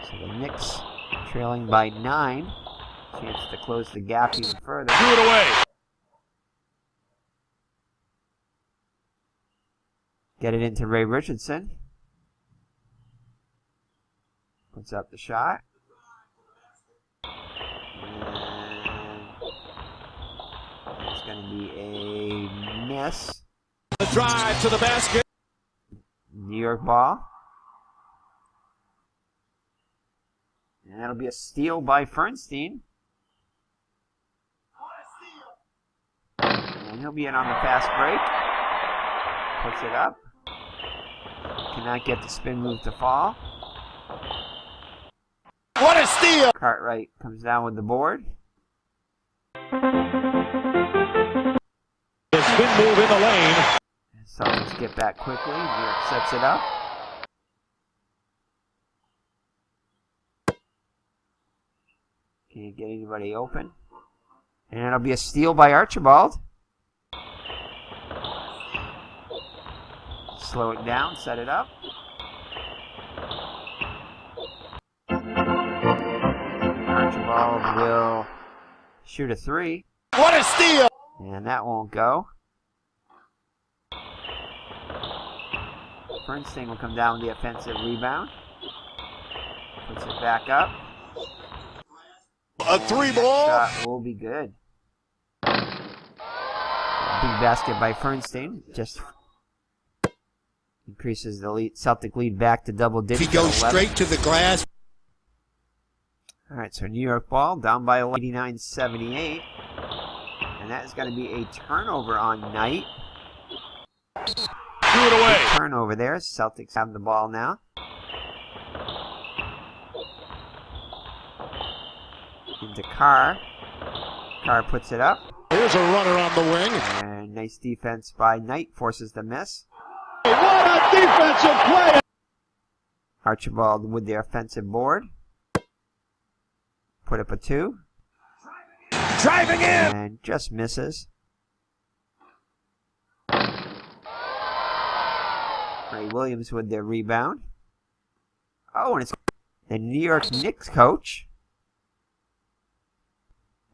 So the Knicks trailing by 9. Chance to close the gap even further. Threw it away. Get it into Ray Richardson. Puts up the shot. And it's going to be a miss. The drive to the basket. New York ball. And that'll be a steal by Fernstein. And he'll be in on the fast break. Puts it up. Cannot get the spin move to fall. What a steal! Cartwright comes down with the board. The spin move in the lane. Celtics get back quickly. New York sets it up. Can't get anybody open. And it'll be a steal by Archibald. Slow it down, set it up. Archibald will shoot a 3. What a steal! And that won't go. Bernstein will come down with the offensive rebound. Puts it back up. A 3-ball. Shot will be good. Big basket by Fernstein. Just increases the lead, Celtic lead back to double digits. He goes straight to the glass. All right, so New York ball down by 89-78. And that is going to be a turnover on Knight. Threw it away. Big turnover there. Celtics have the ball now. Into Carr. Carr puts it up. Here's a runner on the wing. And nice defense by Knight. Forces the miss. What a defensive play! Archibald with the offensive board. Put up a 2. Driving in! And just misses. Ray Williams with the rebound. Oh, and it's the New York Knicks coach.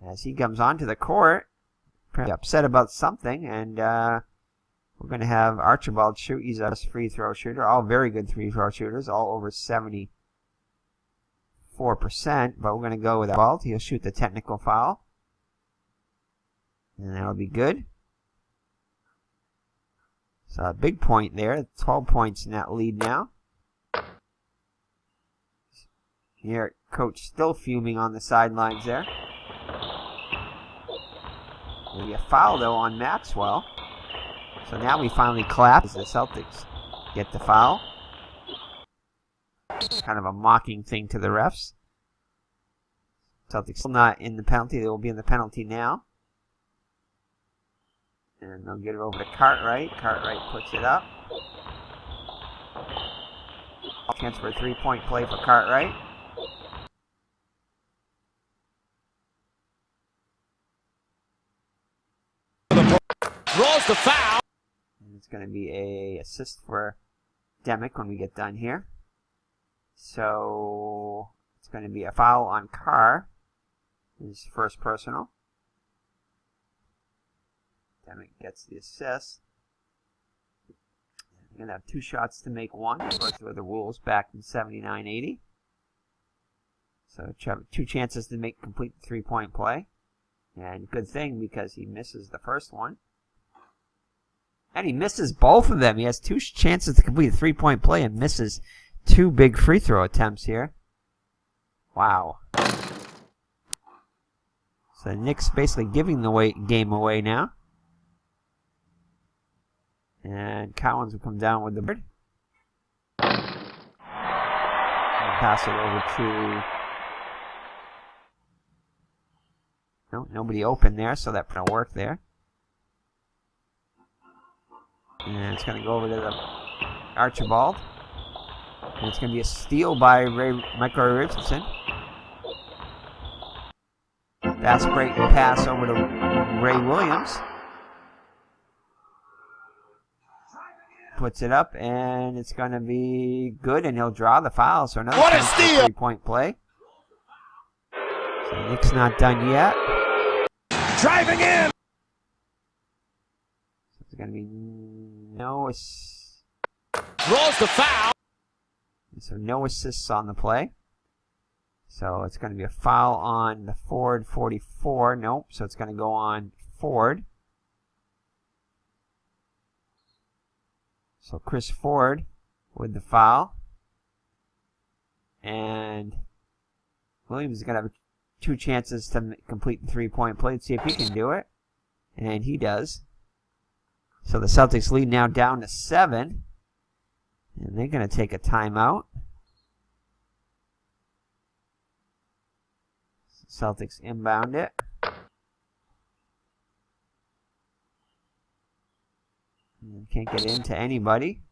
As he comes onto the court. Pretty upset about something. And we're going to have Archibald shoot. He's a free throw shooter. All very good free throw shooters. All over 74%. But we're going to go with Archibald. He'll shoot the technical foul. And that'll be good. So a big point there. 12 points in that lead now. Here, coach still fuming on the sidelines there. There'll be a foul, though, on Maxwell. So now we finally clap as the Celtics get the foul. Kind of a mocking thing to the refs. Celtics still not in the penalty. They will be in the penalty now. And they'll get it over to Cartwright. Cartwright puts it up. Chance for a 3-point play for Cartwright. Draws the foul. And it's going to be a assist for Demick when we get done here. So it's going to be a foul on Carr. His first personal. Demick gets the assist. We're going to have 2 shots to make 1. Those were the rules back in 79-80. So 2 chances to complete the 3-point play. And good thing because he misses the first one. And he misses both of them. He has 2 chances to complete a 3-point play and misses 2 big free throw attempts here. Wow. So the Knicks basically giving the game away now. And Collins will come down with the bird. And pass it over to... No, nobody open there, so that will work there. And it's going to go over to the Archibald. And it's going to be a steal by Michael Richardson. Fast break pass over to Ray Williams. Puts it up, and it's going to be good, and he'll draw the foul. So another What a steal! 3-point play. So Nick's not done yet. Driving in. So it's going to be no assists. Draws the foul. So no assists on the play. So it's going to be a foul on the Ford 44. Nope. So it's going to go on Ford. So Chris Ford with the foul. And Williams is going to have 2 chances to complete the 3-point play. Let's see if he can do it. And he does. So the Celtics lead now down to 7. And they're going to take a timeout. Celtics inbound it. And can't get into anybody.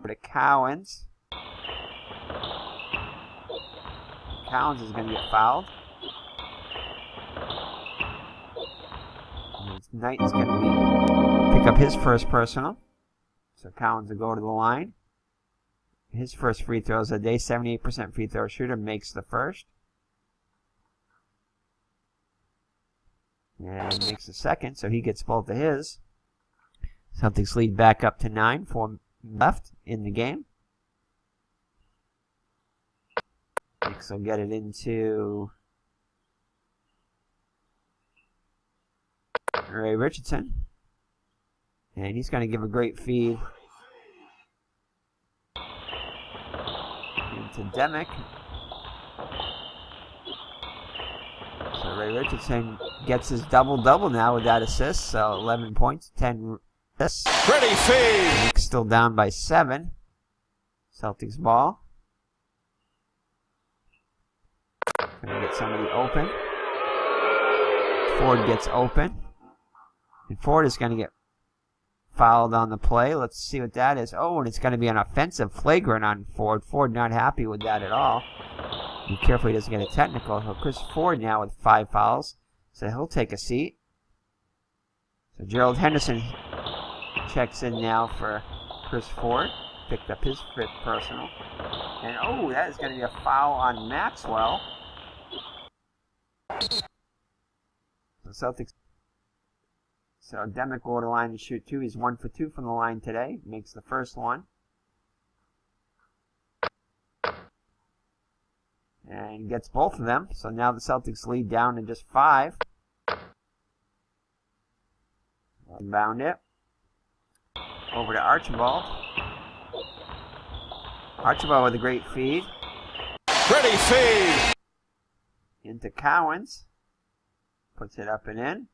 For the Cowens. Cowens is going to get fouled. And Knight is going to pick up his first personal. So Cowens will go to the line. His first free throws a day, 78% free throw shooter, makes the first. And makes the second, so he gets both of his. Celtics lead back up to 9, 4 left in the game. Knicks will get it into Ray Richardson. And he's going to give a great feed into Demick. So Ray Richardson gets his double-double now with that assist. So 11 points, 10 assists. Pretty feed. Knicks still down by 7. Celtics ball. Gonna get somebody open. Ford gets open. And Ford is going to get fouled on the play. Let's see what that is. Oh, and it's going to be an offensive flagrant on Ford. Ford not happy with that at all. Be careful he doesn't get a technical. So Chris Ford now with 5 fouls. So he'll take a seat. So Gerald Henderson checks in now for Chris Ford. Picked up his 5th personal. And oh, that is going to be a foul on Maxwell. So Celtics. So Demick will go to the line and shoot 2. He's 1 for 2 from the line today. Makes the first one. And gets both of them. So now the Celtics lead down to just 5. Inbound it. Over to Archibald. Archibald with a great feed. Pretty feed. Into Cowens. Puts it up and in.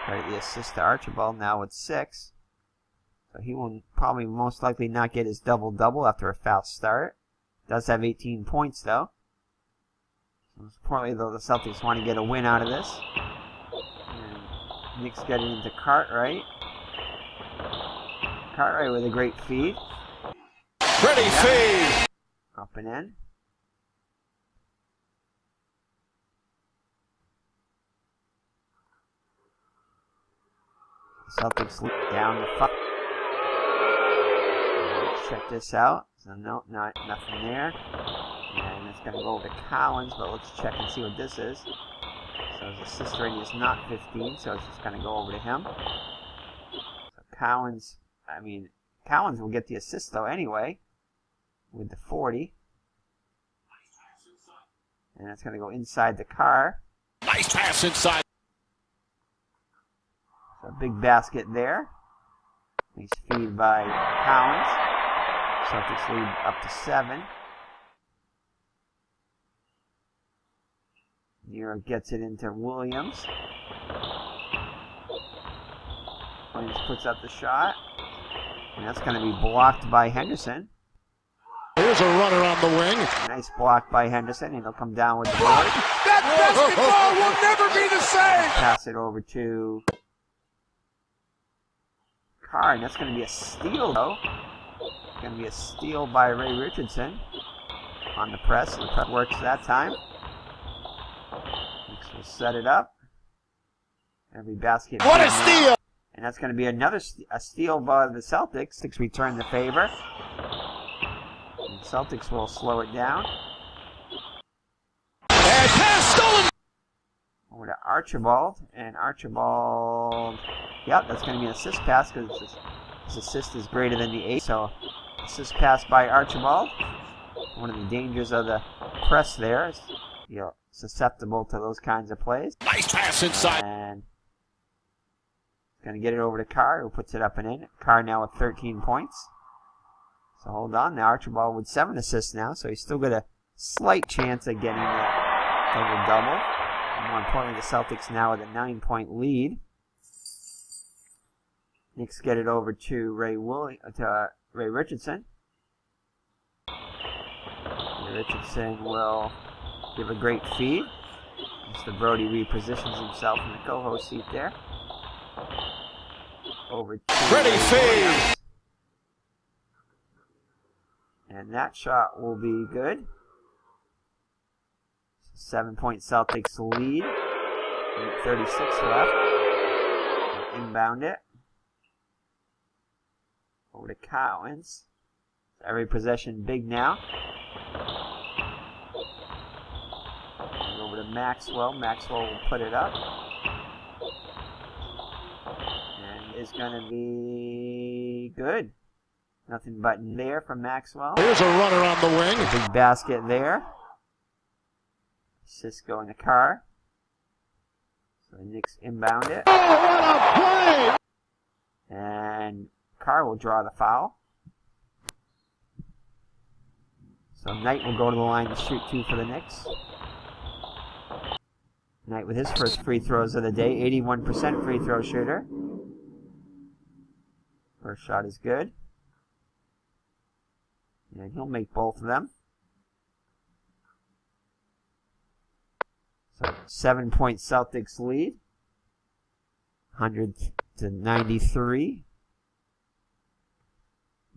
Credit the assist to Archibald now with 6. So he will probably most likely not get his double-double after a fast start. Does have 18 points though. So importantly though, the Celtics want to get a win out of this. And Knicks get it into Cartwright. Cartwright with a great feed. Pretty feed. Up and in. Celtics down to 5. Let's check this out. So no, nothing there. And it's going to go over to Collins, but let's check and see what this is. So his assist rating is not 15, so it's just going to go over to him. So Collins will get the assist though anyway, with the 40. And it's going to go inside the car. Nice pass inside. So big basket there. Nice feed by Collins. Celtics lead up to 7. New York gets it into Williams. Williams puts up the shot. And that's going to be blocked by Henderson. Here's a runner on the wing. Nice block by Henderson, and he'll come down with the board. That basketball will never be the same. Pass it over to Carr, and that's going to be a steal, though. It's going to be a steal by Ray Richardson on the press. The press works that time. Knicks will set it up. Every basket. What a steal! And that's going to be another steal by the Celtics. Celtics return the favor. And the Celtics will slow it down. And pass stolen. Over to Archibald. And Archibald, yep, that's going to be an assist pass because his assist is greater than the 8. So, assist pass by Archibald. One of the dangers of the press there is you're susceptible to those kinds of plays. Nice pass inside. And going to get it over to Carr, who puts it up and in. Carr now with 13 points. So hold on. Now Archibald with 7 assists now, so he's still got a slight chance of getting that double-double. And more importantly, the Celtics now with a 9-point lead. Knicks get it over to Ray Richardson. Ray Richardson will give a great feed. Mr. Brody repositions himself in the co-host seat there. Over to Pretty fade. And that shot will be good. 7-point Celtics lead. 8:36 left. They'll inbound it. Over to Collins. Every possession big now. And over to Maxwell. Maxwell will put it up. And is going to be good. Nothing but there from Maxwell. Here's a runner on the wing. A big basket there. Assist going to Carr. So the Knicks inbound it. Oh, what a play! And Carr will draw the foul. So Knight will go to the line to shoot 2 for the Knicks. Knight with his first free throws of the day. 81% free throw shooter. First shot is good. And he'll make both of them. So 7-point Celtics lead. 100-93.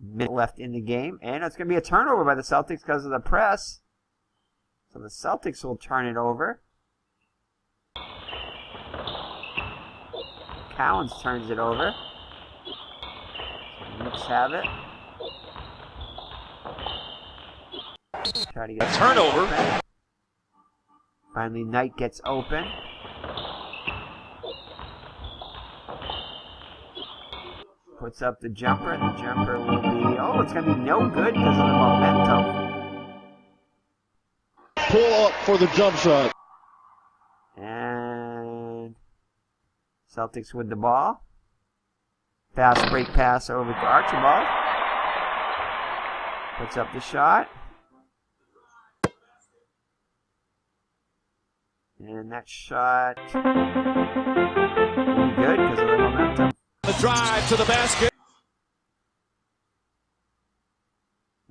Minute left in the game. And it's going to be a turnover by the Celtics because of the press. So the Celtics will turn it over. Collins turns it over. So the Knicks have it. Try to get A turnover. Open. Finally, Knight gets open. Puts up the jumper, and the jumper will be... Oh, it's going to be no good because of the momentum. Pull up for the jump shot. And Celtics with the ball. Fast break pass over to Archibald. Puts up the shot. And that shot will be good because of the momentum. The drive to the basket.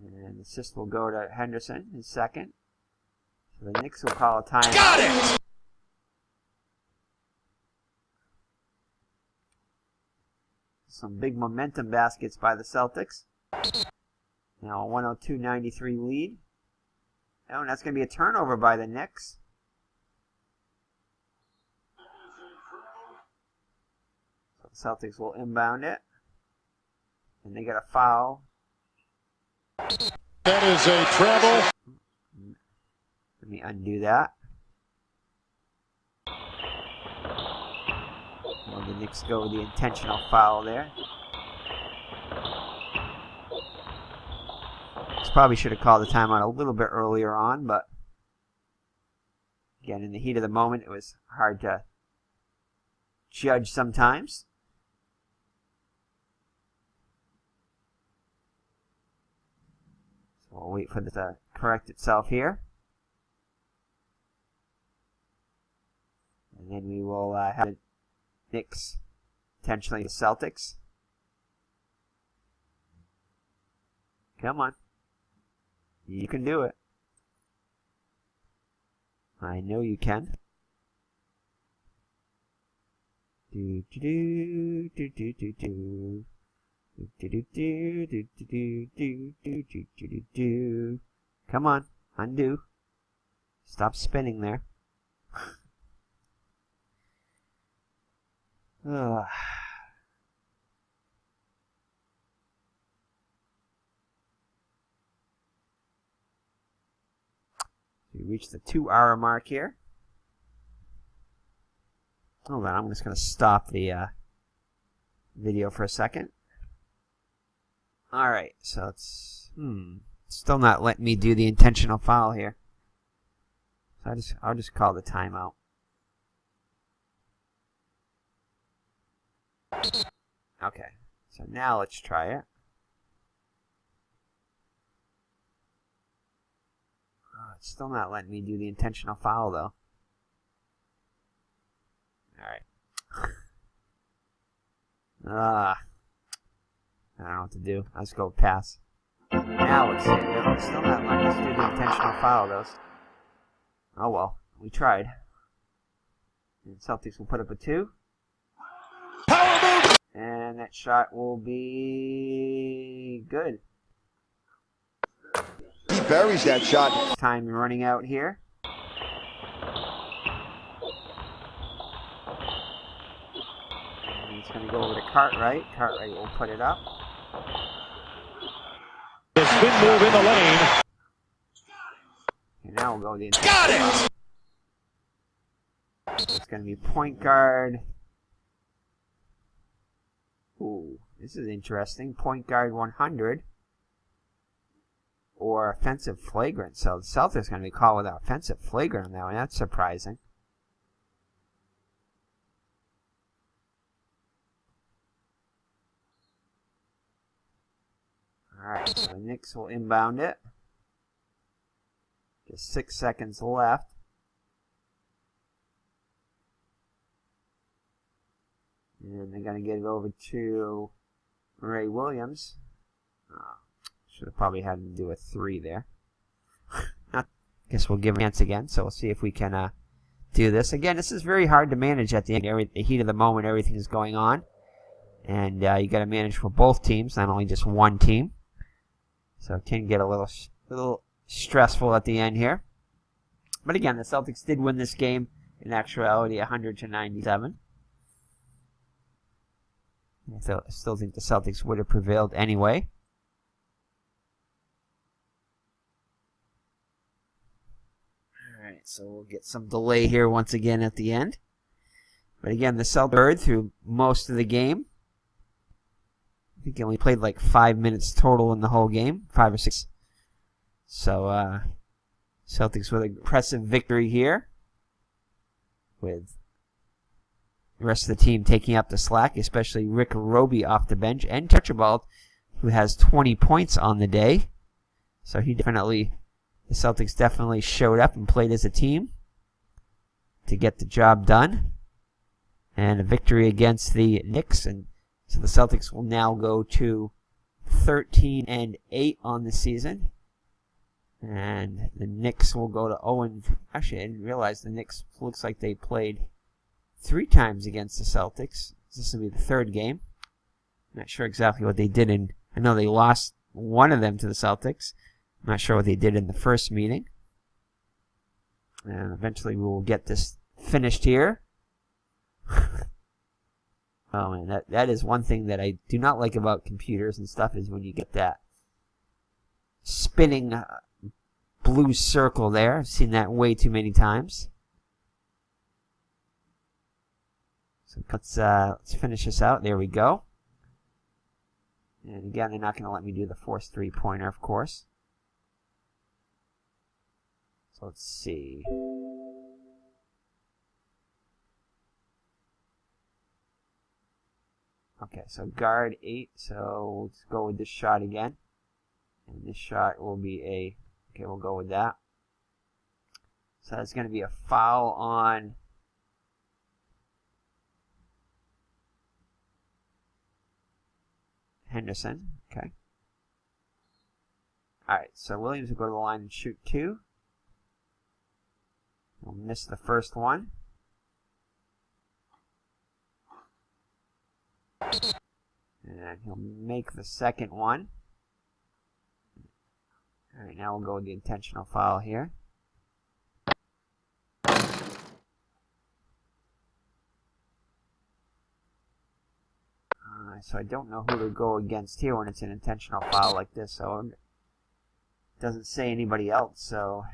And the assist will go to Henderson, his second. So the Knicks will call a timeout. Got it! Some big momentum baskets by the Celtics. Now a 102-93 lead. Oh, and that's going to be a turnover by the Knicks. So the Celtics will inbound it. And they get a foul. That is a travel. Let me undo that. Well, the Knicks go with the intentional foul there. Probably should have called the timeout a little bit earlier on, but again, in the heat of the moment, it was hard to judge sometimes. So we'll wait for this to correct itself here. And then we will have the Knicks, potentially the Celtics. Come on. You can do it. I know you can. Do do do do do do do. Do do do do do do do do do do do. Come on, undo. Stop spinning there. Ugh. We reached the 2-hour mark here. Hold on, I'm just going to stop the video for a second. Alright, so it's still not letting me do the intentional foul here. So I'll just call the timeout. Okay, so now let's try it. Oh, it's still not letting me do the intentional foul though. Alright. I don't know what to do. Let's go pass. Now let's see. It's still not letting us do the intentional foul though. Oh well, we tried. And Celtics will put up a 2. And that shot will be good. He buries that shot. Time running out here. And it's going to go over to Cartwright. Cartwright will put it up. The spin move in the lane. And now we'll go the inside. Got it! It's going to be point guard. Ooh, this is interesting. Point guard 100. Or offensive flagrant. So the Celtics are going to be called with offensive flagrant on that one. That's surprising. Alright, so the Knicks will inbound it. Just 6 seconds left. And they're going to get it over to Ray Williams. Should have probably had him do a 3 there. I guess we'll give him a chance again. So we'll see if we can do this. Again, this is very hard to manage at the end. The heat of the moment, everything is going on. And you got to manage for both teams, not only just one team. So it can get a little stressful at the end here. But again, the Celtics did win this game in actuality 100-97. I still think the Celtics would have prevailed anyway. Alright, so we'll get some delay here once again at the end. But again, the Celtics through most of the game. I think he only played like 5 minutes total in the whole game. 5 or 6. So, Celtics with an impressive victory here. With the rest of the team taking up the slack, especially Rick Roby off the bench. And Archibald, who has 20 points on the day. So the Celtics definitely showed up and played as a team to get the job done. And a victory against the Knicks. And so the Celtics will now go to 13-8 on the season. And the Knicks will go to 0. Actually, I didn't realize the Knicks looks like they played 3 times against the Celtics. This will be the 3rd game. I'm not sure exactly what they did I know they lost one of them to the Celtics. I'm not sure what they did in the first meeting. And eventually we will get this finished here. Oh man, that is one thing that I do not like about computers and stuff is when you get that spinning blue circle there. I've seen that way too many times. So let's finish this out. There we go. And again, they're not going to let me do the forced 3-pointer, of course. So let's see. Okay, so guard 8, so let's go with this shot again. And this shot will be okay, we'll go with that. So that's going to be a foul on Henderson. Okay. Alright, so Williams will go to the line and shoot 2. He'll miss the first one. And he'll make the second one. Alright, now we'll go with the intentional foul here. So I don't know who to go against here when it's an intentional foul like this. So it doesn't say anybody else. So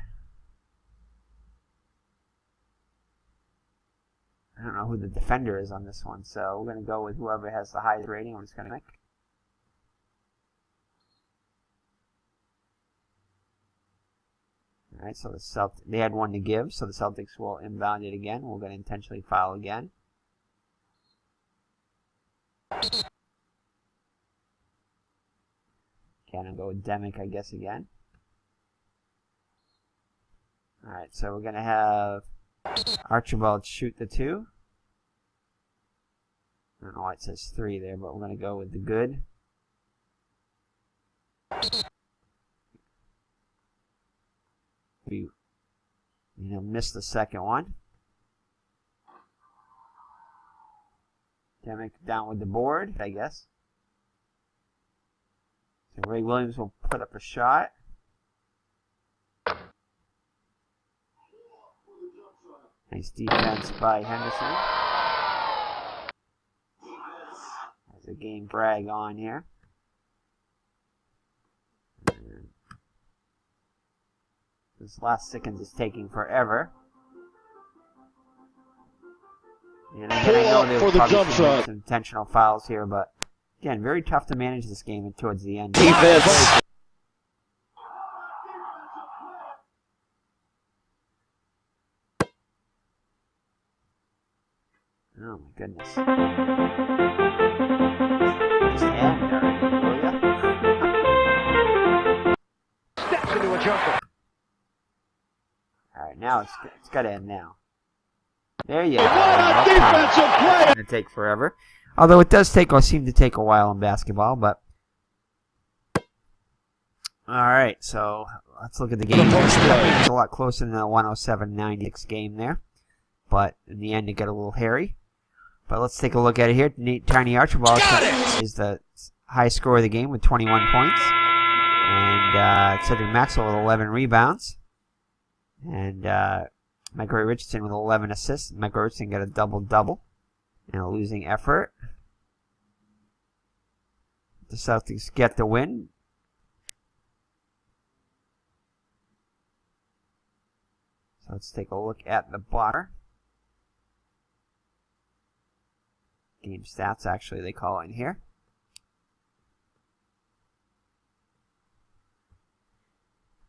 I don't know who the defender is on this one. So we're going to go with whoever has the highest rating. I'm just going to make. All right. So the Celtics, they had one to give. So the Celtics will inbound it again. We're going to intentionally foul again. Okay, I'll go with Demick, I guess, again. Alright, so we're going to have Archibald shoot the 2. I don't know why it says 3 there, but we're going to go with the good. He'll miss the second one. Demick down with the board, I guess. So Ray Williams will put up a shot. Nice defense by Henderson. As a game drag on here. And this last seconds is taking forever. And again, I know there was probably some intentional fouls here, but again, very tough to manage this game towards the end. Defense. Oh my goodness. Just end already, will ya? Steps into a jumper. Alright, now it's got to end now. There you go. What a defensive play! It's going to take forever. Although it does seem to take a while in basketball, but... Alright, so let's look at the game. It's a lot closer than the 107-96 game there. But in the end, it got a little hairy. But let's take a look at it here. Tiny Archibald is the high scorer of the game with 21 points. And Cedric Maxwell with 11 rebounds. And Michael Richardson with 11 assists. Michael Richardson got a double-double. And a losing effort. The Celtics get the win. So let's take a look at the blotter. Game stats, actually, they call in here.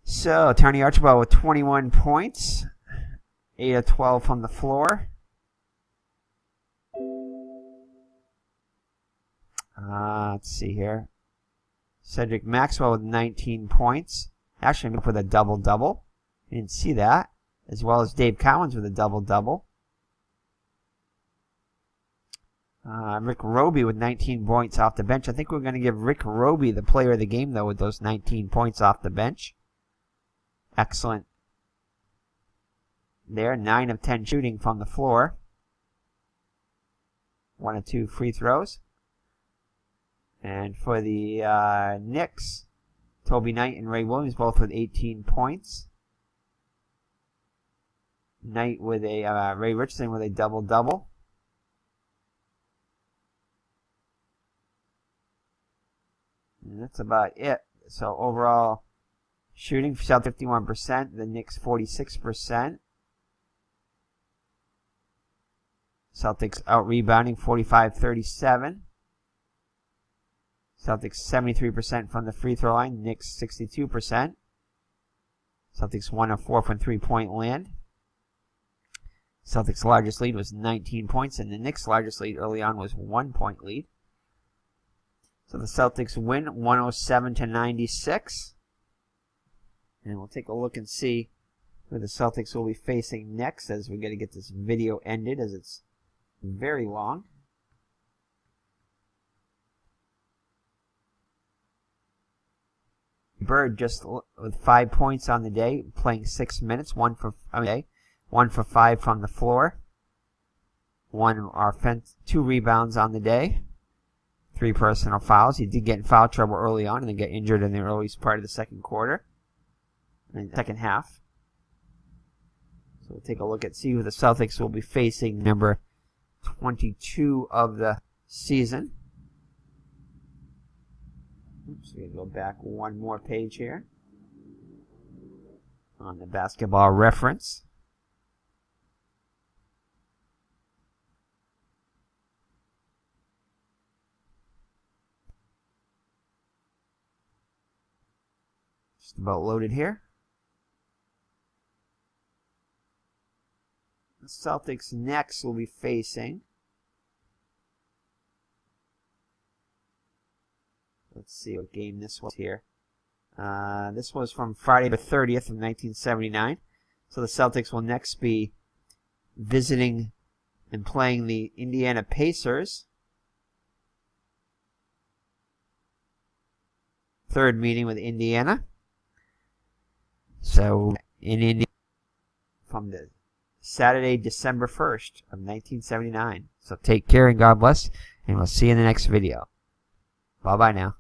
So, Tony Archibald with 21 points. 8 of 12 from the floor. Let's see here. Cedric Maxwell with 19 points. Actually, I'm going to put a double-double. You didn't see that. As well as Dave Cowens with a double-double. Rick Roby with 19 points off the bench. I think we're going to give Rick Roby the player of the game, though, with those 19 points off the bench. Excellent. There, 9 of 10 shooting from the floor. 1 of 2 free throws. And for the Knicks, Toby Knight and Ray Williams both with 18 points. Knight with a Ray Richardson with a double-double. And that's about it. So overall shooting, Celtics 51%, the Knicks 46%. Celtics out-rebounding 45-37. Celtics 73% from the free throw line, Knicks 62%. Celtics 1 of 4 from three-point land. Celtics' largest lead was 19 points, and the Knicks' largest lead early on was 1 point lead. So the Celtics win 107-96. And we'll take a look and see who the Celtics will be facing next as we got to get this video ended as it's very long. Bird just with 5 points on the day, playing 6 minutes, 1 for 5 from the floor. 2 rebounds on the day. 3 personal fouls. He did get in foul trouble early on and then get injured in the earliest part of the second quarter. In the second half. So we'll take a look at see who the Celtics will be facing, number 22 of the season. Oops, we go back one more page here on the basketball reference. Just about loaded here. The Celtics next will be facing. Let's see what game this was here. This was from Friday the 30th of 1979. So the Celtics will next be visiting and playing the Indiana Pacers. Third meeting with Indiana. So in Indiana from the Saturday, December 1st of 1979. So take care and God bless, and we'll see you in the next video. Bye-bye now.